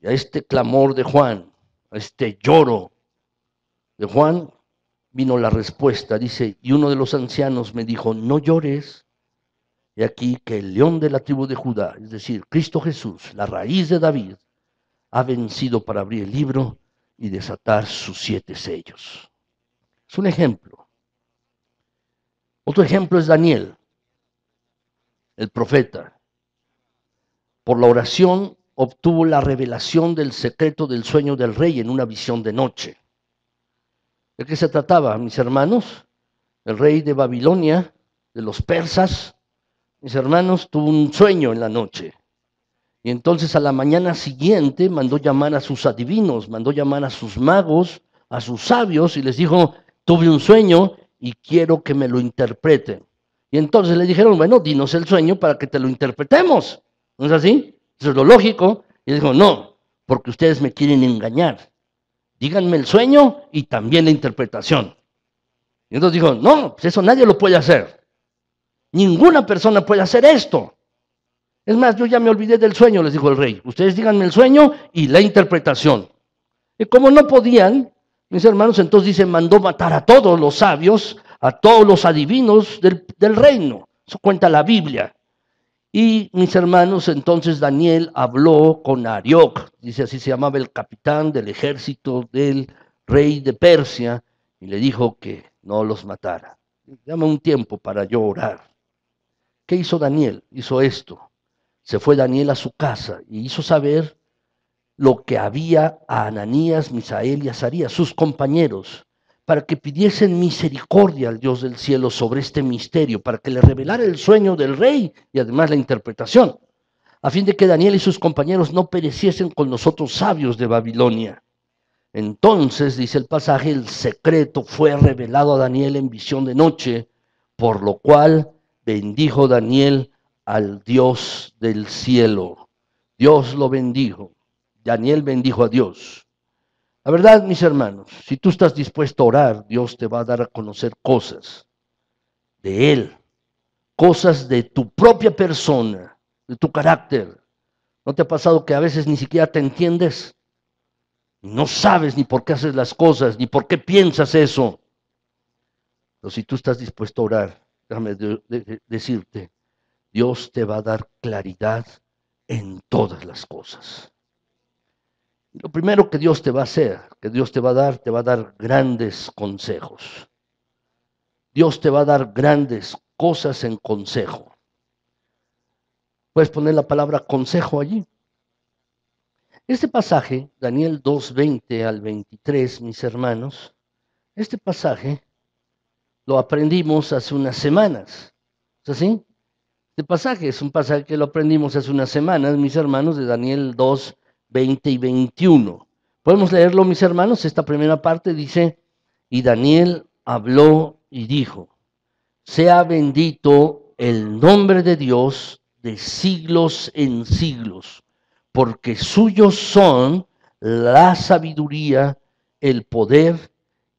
Y a este clamor de Juan, a este lloro de Juan, vino la respuesta. Dice, y uno de los ancianos me dijo, no llores. Y aquí que el león de la tribu de Judá, es decir, Cristo Jesús, la raíz de David, ha vencido para abrir el libro y desatar sus 7 sellos. Es un ejemplo. Otro ejemplo es Daniel, el profeta. Por la oración obtuvo la revelación del secreto del sueño del rey en una visión de noche. ¿De qué se trataba, mis hermanos? El rey de Babilonia, de los persas, mis hermanos, tuvo un sueño en la noche. Y entonces a la mañana siguiente mandó llamar a sus adivinos, mandó llamar a sus magos, a sus sabios, y les dijo, tuve un sueño y quiero que me lo interpreten. Y entonces le dijeron, bueno, dinos el sueño para que te lo interpretemos. ¿No es así? Eso es lo lógico. Y dijo, no, porque ustedes me quieren engañar. Díganme el sueño y también la interpretación. Y entonces dijo, no, pues eso nadie lo puede hacer. Ninguna persona puede hacer esto. Es más, yo ya me olvidé del sueño, les dijo el rey. Ustedes díganme el sueño y la interpretación. Y como no podían, mis hermanos, entonces dice, mandó matar a todos los sabios, a todos los adivinos del reino. Eso cuenta la Biblia. Y mis hermanos, entonces Daniel habló con Arioc, dice así se llamaba el capitán del ejército del rey de Persia, y le dijo que no los matara. Dame un tiempo para yo orar. ¿Qué hizo Daniel? Hizo esto. Se fue Daniel a su casa y hizo saber lo que había a Ananías, Misael y Azarías, sus compañeros, para que pidiesen misericordia al Dios del cielo sobre este misterio, para que le revelara el sueño del rey y además la interpretación, a fin de que Daniel y sus compañeros no pereciesen con los otros sabios de Babilonia. Entonces, dice el pasaje, el secreto fue revelado a Daniel en visión de noche, por lo cual bendijo Daniel al Dios del cielo. Dios lo bendijo. Daniel bendijo a Dios. La verdad, mis hermanos, si tú estás dispuesto a orar, Dios te va a dar a conocer cosas de Él, cosas de tu propia persona, de tu carácter. ¿No te ha pasado que a veces ni siquiera te entiendes? No sabes ni por qué haces las cosas, ni por qué piensas eso. Pero si tú estás dispuesto a orar, déjame decirte, Dios te va a dar claridad en todas las cosas. Y lo primero que Dios te va a hacer, que Dios te va a dar grandes consejos. Dios te va a dar grandes cosas en consejo. Puedes poner la palabra consejo allí. Este pasaje, Daniel 2:20 al 23, mis hermanos, este pasaje lo aprendimos hace unas semanas. ¿Es así? Este pasaje es un pasaje que lo aprendimos hace unas semanas, mis hermanos, de Daniel 2:20 y 21. ¿Podemos leerlo, mis hermanos? Esta primera parte dice, y Daniel habló y dijo: sea bendito el nombre de Dios de siglos en siglos, porque suyos son la sabiduría, el poder,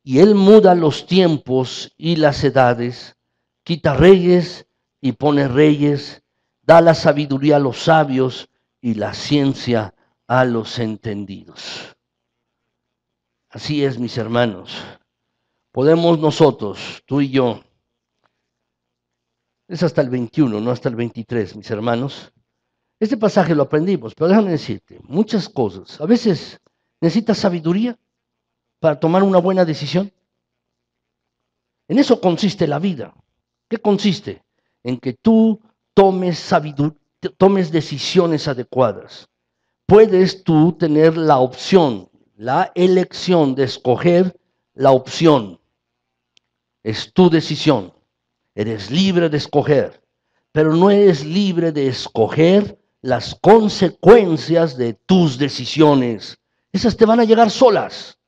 y él muda los tiempos y las edades, quita reyes y pone reyes, da la sabiduría a los sabios y la ciencia a los entendidos. Así es, mis hermanos. Podemos nosotros, tú y yo, es hasta el 21, no hasta el 23, mis hermanos. Este pasaje lo aprendimos, pero déjame decirte, muchas cosas. A veces necesitas sabiduría para tomar una buena decisión. En eso consiste la vida. ¿Qué consiste? En que tú tomes decisiones adecuadas. Puedes tú tener la opción, la elección de escoger la opción. Es tu decisión. Eres libre de escoger, pero no eres libre de escoger las consecuencias de tus decisiones. Esas te van a llegar solas,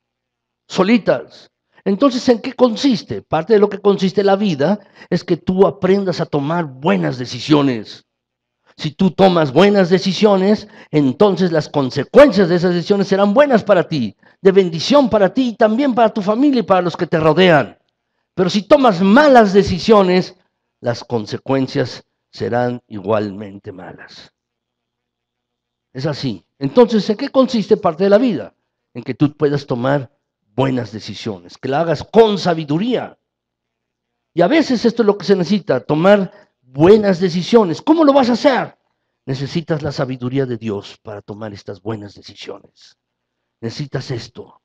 solitas. Entonces, ¿en qué consiste? Parte de lo que consiste la vida es que tú aprendas a tomar buenas decisiones. Si tú tomas buenas decisiones, entonces las consecuencias de esas decisiones serán buenas para ti, de bendición para ti y también para tu familia y para los que te rodean. Pero si tomas malas decisiones, las consecuencias serán igualmente malas. Es así. Entonces, ¿en qué consiste parte de la vida? En que tú puedas tomar buenas decisiones, que la hagas con sabiduría. Y a veces esto es lo que se necesita, tomar buenas decisiones. ¿Cómo lo vas a hacer? Necesitas la sabiduría de Dios para tomar estas buenas decisiones. Necesitas esto,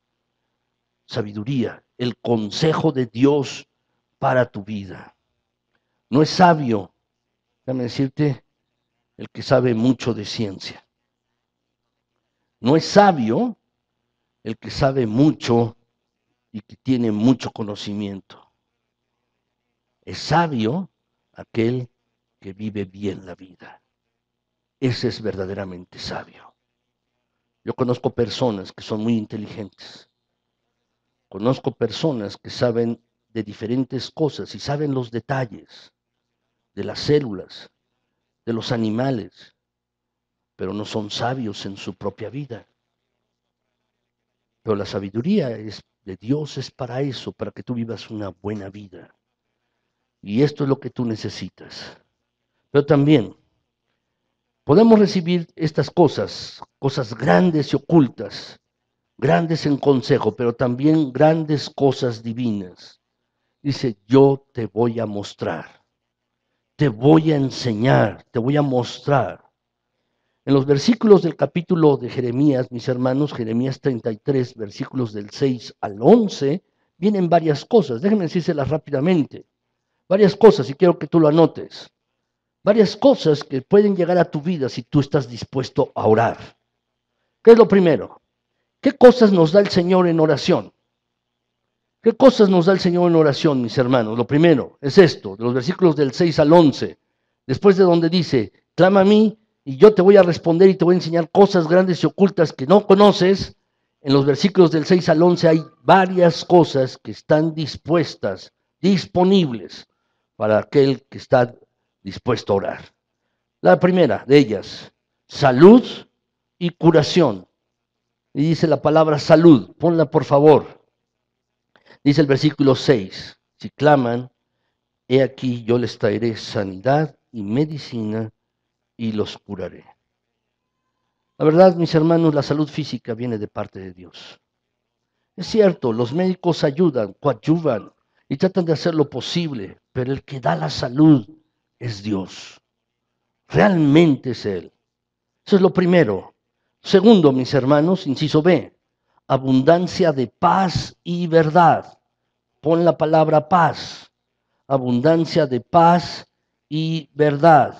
sabiduría, el consejo de Dios para tu vida. No es sabio, déjame decirte, el que sabe mucho de ciencia. No es sabio el que sabe mucho y que tiene mucho conocimiento. Es sabio aquel que vive bien la vida. Ese es verdaderamente sabio. Yo conozco personas que son muy inteligentes. Conozco personas que saben de diferentes cosas y saben los detalles de las células, de los animales, pero no son sabios en su propia vida. Pero la sabiduría de Dios es para eso, para que tú vivas una buena vida. Y esto es lo que tú necesitas. Pero también podemos recibir estas cosas, cosas grandes y ocultas, grandes en consejo, pero también grandes cosas divinas. Dice, yo te voy a mostrar, te voy a enseñar, te voy a mostrar. En los versículos del capítulo de Jeremías, mis hermanos, Jeremías 33, versículos del 6 al 11, vienen varias cosas. Déjenme decírselas rápidamente. Varias cosas, y quiero que tú lo anotes. Varias cosas que pueden llegar a tu vida si tú estás dispuesto a orar. ¿Qué es lo primero? ¿Qué cosas nos da el Señor en oración? ¿Qué cosas nos da el Señor en oración, mis hermanos? Lo primero es esto, de los versículos del 6 al 11. Después de donde dice, clama a mí y yo te voy a responder y te voy a enseñar cosas grandes y ocultas que no conoces. En los versículos del 6 al 11 hay varias cosas que están dispuestas, disponibles para aquel que está dispuesto a orar. La primera de ellas, salud y curación. Y dice la palabra salud, ponla por favor. Dice el versículo 6, si claman, he aquí yo les traeré sanidad y medicina y los curaré. La verdad, mis hermanos, la salud física viene de parte de Dios. Es cierto, los médicos ayudan, coadyuvan y tratan de hacer lo posible, pero el que da la salud es Dios. Realmente es Él. Eso es lo primero. Segundo, mis hermanos, inciso B, abundancia de paz y verdad. Pon la palabra paz, abundancia de paz y verdad.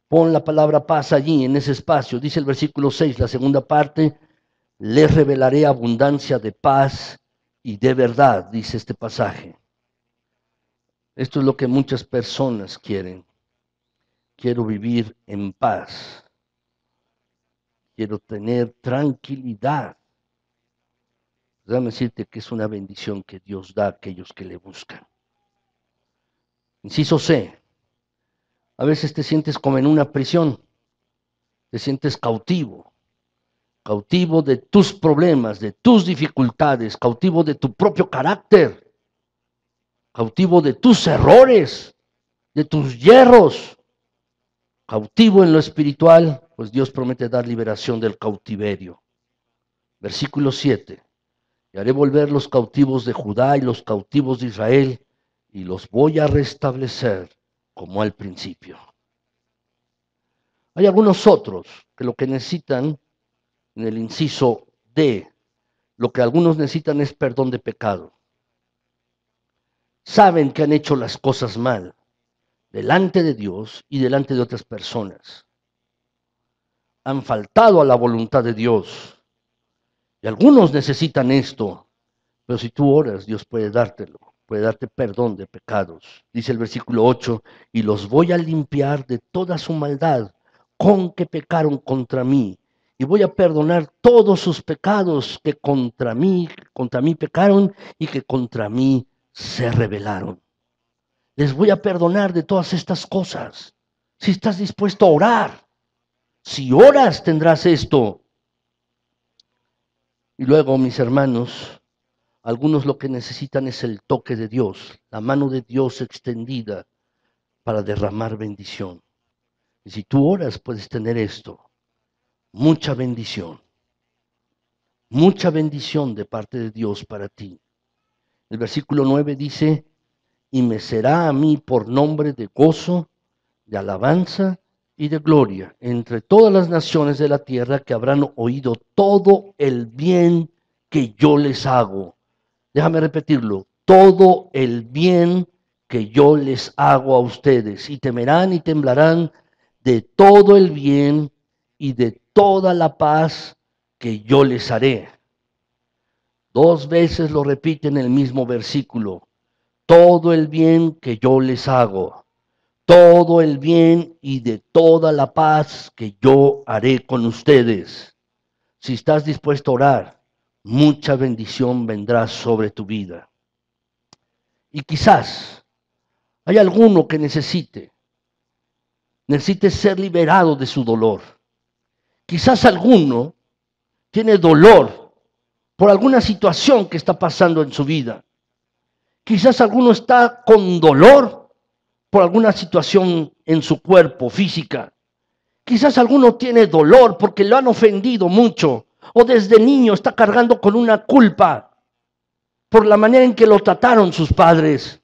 Pon la palabra paz allí, en ese espacio. Dice el versículo 6, la segunda parte, les revelaré abundancia de paz y de verdad, dice este pasaje. Esto es lo que muchas personas quieren. Quiero vivir en paz. Quiero tener tranquilidad. Déjame decirte que es una bendición que Dios da a aquellos que le buscan. Inciso C. A veces te sientes como en una prisión, te sientes cautivo, cautivo de tus problemas, de tus dificultades, cautivo de tu propio carácter, cautivo de tus errores, de tus hierros, cautivo en lo espiritual, pues Dios promete dar liberación del cautiverio. Versículo 7. Y haré volver los cautivos de Judá y los cautivos de Israel, y los voy a restablecer como al principio. Hay algunos otros que lo que necesitan, en el inciso D, lo que algunos necesitan es perdón de pecado. Saben que han hecho las cosas mal delante de Dios y delante de otras personas. Han faltado a la voluntad de Dios. Y algunos necesitan esto, pero si tú oras, Dios puede dártelo, puede darte perdón de pecados. Dice el versículo 8, y los voy a limpiar de toda su maldad con que pecaron contra mí. Y voy a perdonar todos sus pecados que contra mí pecaron y que contra mí se rebelaron. Les voy a perdonar de todas estas cosas. Si estás dispuesto a orar, si oras tendrás esto. Y luego, mis hermanos, algunos lo que necesitan es el toque de Dios, la mano de Dios extendida para derramar bendición. Y si tú oras, puedes tener esto, mucha bendición de parte de Dios para ti. El versículo 9 dice, y me será a mí por nombre de gozo, de alabanza y de gloria entre todas las naciones de la tierra que habrán oído todo el bien que yo les hago. Déjame repetirlo, todo el bien que yo les hago a ustedes, y temerán y temblarán de todo el bien y de toda la paz que yo les haré. 2 veces lo repite en el mismo versículo, todo el bien que yo les hago, todo el bien y de toda la paz que yo haré con ustedes. Si estás dispuesto a orar, mucha bendición vendrá sobre tu vida. Y quizás hay alguno que necesite ser liberado de su dolor. Quizás alguno tiene dolor por alguna situación que está pasando en su vida. Quizás alguno está con dolor por alguna situación en su cuerpo física. Quizás alguno tiene dolor porque lo han ofendido mucho o desde niño está cargando con una culpa por la manera en que lo trataron sus padres,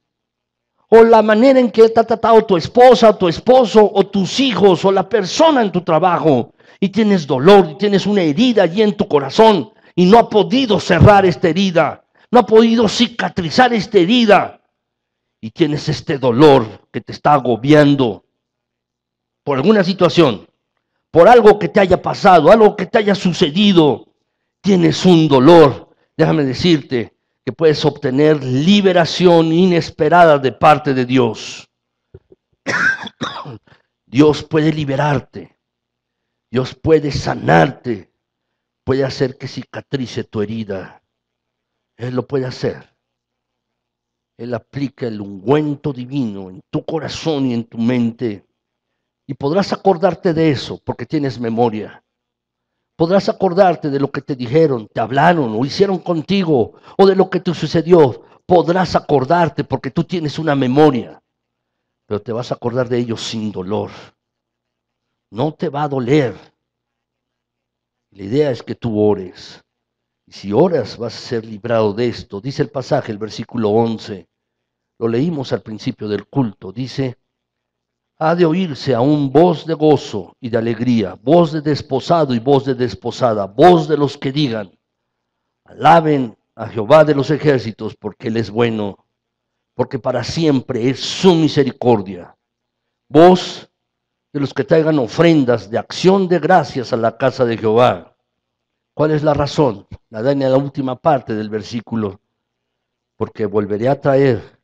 o la manera en que te ha tratado tu esposa, tu esposo, o tus hijos, o la persona en tu trabajo, y tienes dolor, y tienes una herida allí en tu corazón, y no ha podido cerrar esta herida, no ha podido cicatrizar esta herida, y tienes este dolor que te está agobiando por alguna situación, por algo que te haya pasado, algo que te haya sucedido, tienes un dolor. Déjame decirte que puedes obtener liberación inesperada de parte de Dios. Dios puede liberarte, Dios puede sanarte, puede hacer que cicatrice tu herida. Él lo puede hacer. Él aplica el ungüento divino en tu corazón y en tu mente. Y podrás acordarte de eso porque tienes memoria. Podrás acordarte de lo que te dijeron, te hablaron o hicieron contigo o de lo que te sucedió. Podrás acordarte porque tú tienes una memoria, pero te vas a acordar de ello sin dolor. No te va a doler. La idea es que tú ores. Y si oras vas a ser librado de esto. Dice el pasaje, el versículo 11. Lo leímos al principio del culto. Dice, ha de oírse aún voz de gozo y de alegría, voz de desposado y voz de desposada, voz de los que digan, alaben a Jehová de los ejércitos, porque Él es bueno, porque para siempre es su misericordia. Voz de los que traigan ofrendas de acción de gracias a la casa de Jehová. ¿Cuál es la razón? La da en la última parte del versículo. Porque volveré a traer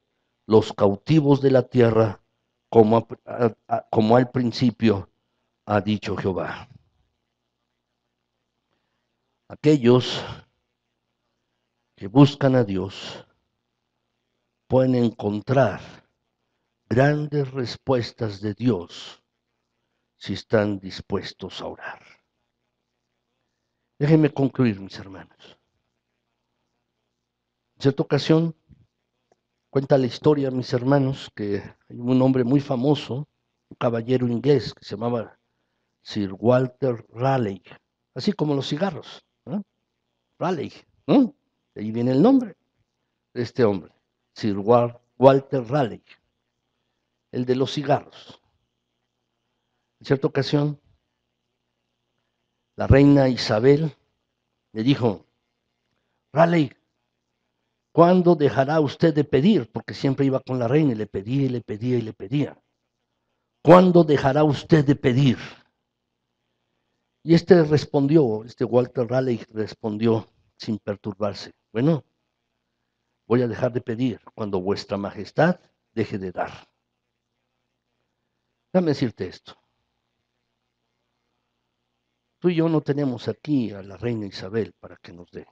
los cautivos de la tierra como al principio ha dicho Jehová. Aquellos que buscan a Dios pueden encontrar grandes respuestas de Dios si están dispuestos a orar. Déjenme concluir, mis hermanos. En cierta ocasión, cuenta la historia, mis hermanos, que hay un hombre muy famoso, un caballero inglés que se llamaba Sir Walter Raleigh, así como los cigarros, ¿no? Raleigh, ¿no? De ahí viene el nombre de este hombre, Sir Walter Raleigh, el de los cigarros. En cierta ocasión, la reina Isabel le dijo: Raleigh, ¿cuándo dejará usted de pedir? Porque siempre iba con la reina y le pedía y le pedía y le pedía. ¿Cuándo dejará usted de pedir? Y este Walter Raleigh respondió sin perturbarse: bueno, voy a dejar de pedir cuando vuestra majestad deje de dar. Déjame decirte esto. Tú y yo no tenemos aquí a la reina Isabel para que nos dé.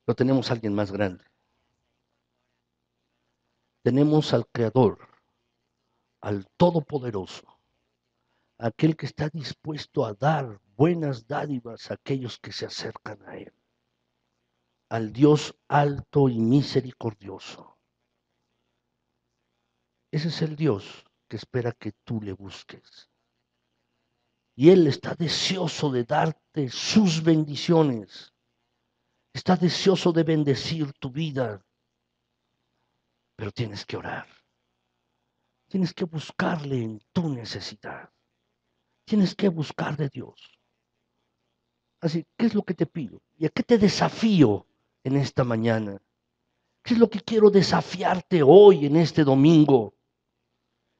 Pero tenemos a alguien más grande. Tenemos al Creador, al Todopoderoso, aquel que está dispuesto a dar buenas dádivas a aquellos que se acercan a Él, al Dios alto y misericordioso. Ese es el Dios que espera que tú le busques. Y Él está deseoso de darte sus bendiciones. Está deseoso de bendecir tu vida. Pero tienes que orar. Tienes que buscarle en tu necesidad. Tienes que buscar de Dios. Así, ¿qué es lo que te pido? ¿Y a qué te desafío en esta mañana? ¿Qué es lo que quiero desafiarte hoy, en este domingo?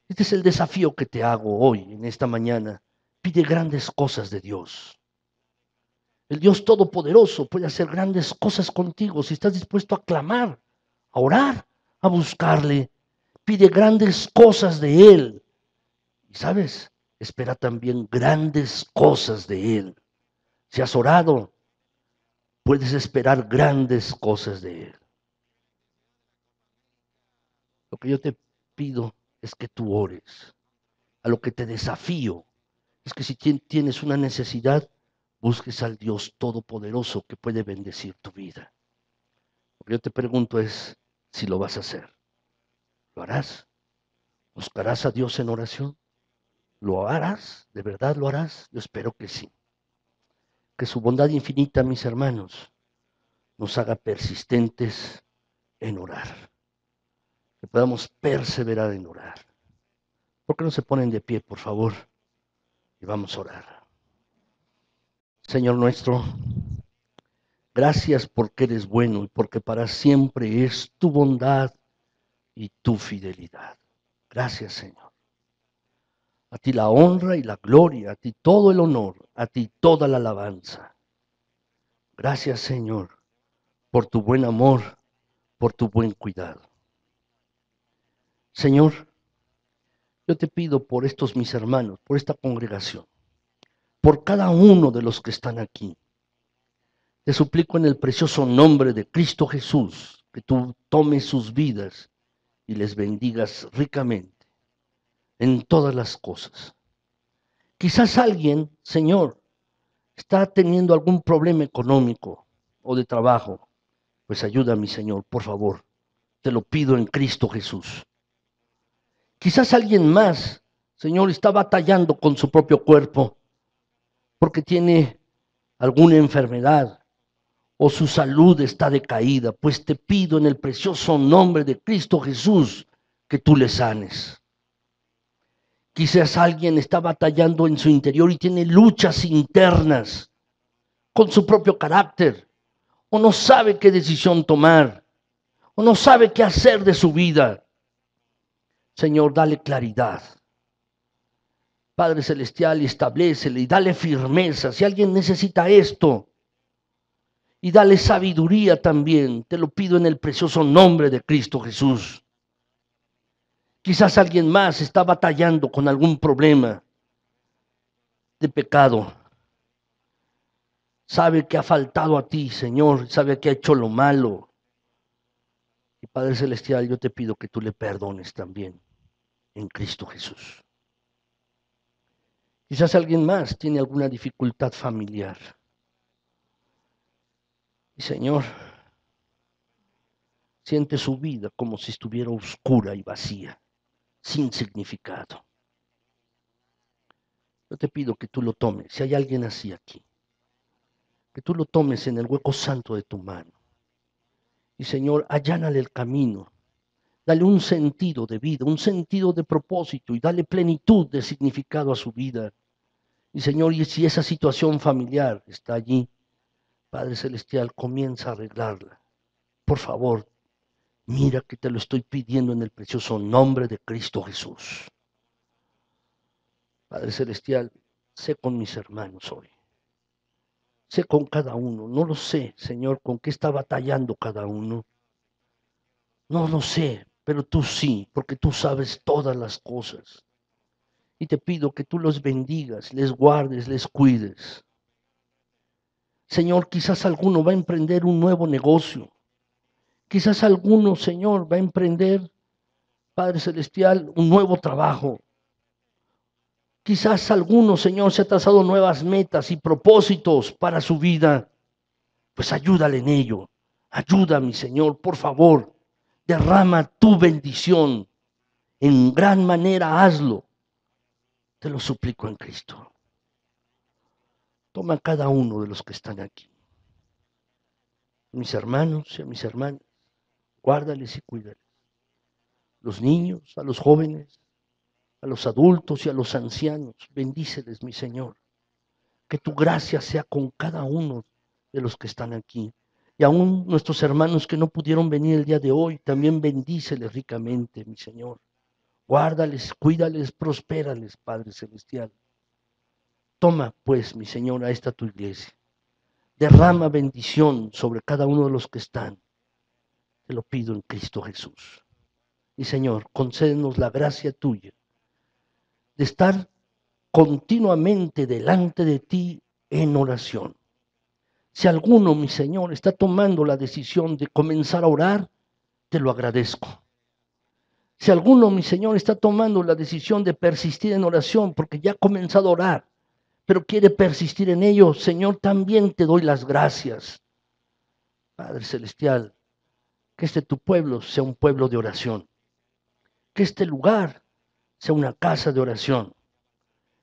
Este es el desafío que te hago hoy, en esta mañana. Pide grandes cosas de Dios. El Dios Todopoderoso puede hacer grandes cosas contigo si estás dispuesto a clamar, a orar, a buscarle. Pide grandes cosas de Él. Y sabes, espera también grandes cosas de Él. Si has orado, puedes esperar grandes cosas de Él. Lo que yo te pido es que tú ores. A lo que te desafío es que si tienes una necesidad, busques al Dios Todopoderoso que puede bendecir tu vida. Lo que yo te pregunto es si lo vas a hacer. ¿Lo harás? ¿Buscarás a Dios en oración? ¿Lo harás? ¿De verdad lo harás? Yo espero que sí. Que su bondad infinita, mis hermanos, nos haga persistentes en orar. Que podamos perseverar en orar. ¿Por qué no se ponen de pie, por favor? Y vamos a orar. Señor nuestro, gracias porque eres bueno y porque para siempre es tu bondad y tu fidelidad. Gracias, Señor. A ti la honra y la gloria, a ti todo el honor, a ti toda la alabanza. Gracias, Señor, por tu buen amor, por tu buen cuidado. Señor, yo te pido por estos mis hermanos, por esta congregación, por cada uno de los que están aquí. Te suplico en el precioso nombre de Cristo Jesús, que tú tomes sus vidas y les bendigas ricamente en todas las cosas. Quizás alguien, Señor, está teniendo algún problema económico o de trabajo. Pues ayúdame, Señor, por favor. Te lo pido en Cristo Jesús. Quizás alguien más, Señor, está batallando con su propio cuerpo porque tiene alguna enfermedad o su salud está decaída. Pues te pido en el precioso nombre de Cristo Jesús que tú le sanes. Quizás alguien está batallando en su interior y tiene luchas internas con su propio carácter, o no sabe qué decisión tomar, o no sabe qué hacer de su vida. Señor, dale claridad. Padre Celestial, establécele y dale firmeza. Si alguien necesita esto, y dale sabiduría también, te lo pido en el precioso nombre de Cristo Jesús. Quizás alguien más está batallando con algún problema de pecado. Sabe que ha faltado a ti, Señor, sabe que ha hecho lo malo. Y Padre Celestial, yo te pido que tú le perdones también en Cristo Jesús. Quizás alguien más tiene alguna dificultad familiar. Y Señor, siente su vida como si estuviera oscura y vacía, sin significado. Yo te pido que tú lo tomes, si hay alguien así aquí, que tú lo tomes en el hueco santo de tu mano. Y Señor, allánale el camino, dale un sentido de vida, un sentido de propósito y dale plenitud de significado a su vida. Y Señor, y si esa situación familiar está allí, Padre Celestial, comienza a arreglarla. Por favor, mira que te lo estoy pidiendo en el precioso nombre de Cristo Jesús. Padre Celestial, sé con mis hermanos hoy. Sé con cada uno. No lo sé, Señor, con qué está batallando cada uno. No lo sé, pero tú sí, porque tú sabes todas las cosas. Y te pido que tú los bendigas, les guardes, les cuides. Señor, quizás alguno va a emprender un nuevo negocio. Quizás alguno, Señor, va a emprender, Padre Celestial, un nuevo trabajo. Quizás alguno, Señor, se ha trazado nuevas metas y propósitos para su vida. Pues ayúdale en ello. Ayúdame, Señor, por favor. Derrama tu bendición. En gran manera hazlo. Te lo suplico en Cristo. Toma a cada uno de los que están aquí. Mis hermanos y a mis hermanas. Guárdales y cuídales. Los niños, a los jóvenes, a los adultos y a los ancianos. Bendíceles, mi Señor. Que tu gracia sea con cada uno de los que están aquí. Y aún nuestros hermanos que no pudieron venir el día de hoy, también bendíceles ricamente, mi Señor. Guárdales, cuídales, prospérales, Padre Celestial. Toma, pues, mi Señor, a esta tu iglesia. Derrama bendición sobre cada uno de los que están. Te lo pido en Cristo Jesús. Y Señor, concédenos la gracia tuya de estar continuamente delante de ti en oración. Si alguno, mi Señor, está tomando la decisión de comenzar a orar, te lo agradezco. Si alguno, mi Señor, está tomando la decisión de persistir en oración porque ya ha comenzado a orar, pero quiere persistir en ello, Señor, también te doy las gracias. Padre Celestial, que tu pueblo sea un pueblo de oración. Que este lugar sea una casa de oración.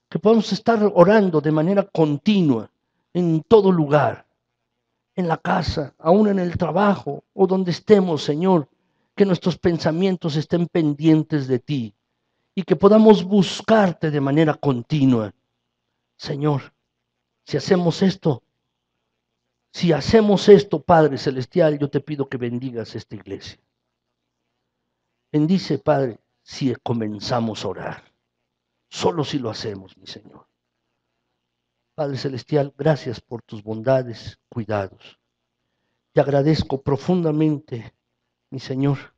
Que podamos estar orando de manera continua en todo lugar. En la casa, aún en el trabajo o donde estemos, Señor, que nuestros pensamientos estén pendientes de ti y que podamos buscarte de manera continua. Señor, si hacemos esto, Padre Celestial, yo te pido que bendigas esta iglesia. Bendice, Padre, si comenzamos a orar. Solo si lo hacemos, mi Señor. Padre Celestial, gracias por tus bondades, cuidados. Te agradezco profundamente, mi Señor,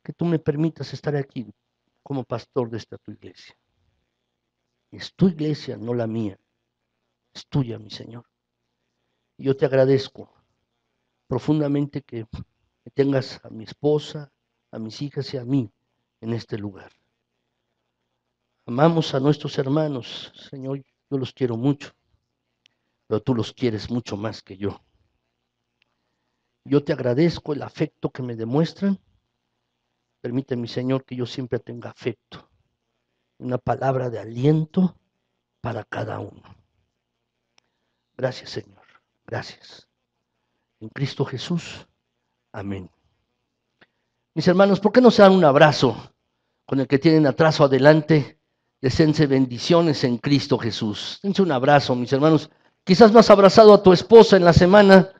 que tú me permitas estar aquí como pastor de esta tu iglesia. Es tu iglesia, no la mía. Es tuya, mi Señor. Y yo te agradezco profundamente que tengas a mi esposa, a mis hijas y a mí en este lugar. Amamos a nuestros hermanos, Señor, yo los quiero mucho, pero tú los quieres mucho más que yo. Yo te agradezco el afecto que me demuestran. Permíteme, Señor, que yo siempre tenga afecto, una palabra de aliento para cada uno. Gracias, Señor, gracias. En Cristo Jesús, amén. Mis hermanos, ¿por qué no se dan un abrazo con el que tienen atrás o adelante? Deseense bendiciones en Cristo Jesús. Dense un abrazo, mis hermanos. Quizás no has abrazado a tu esposa en la semana,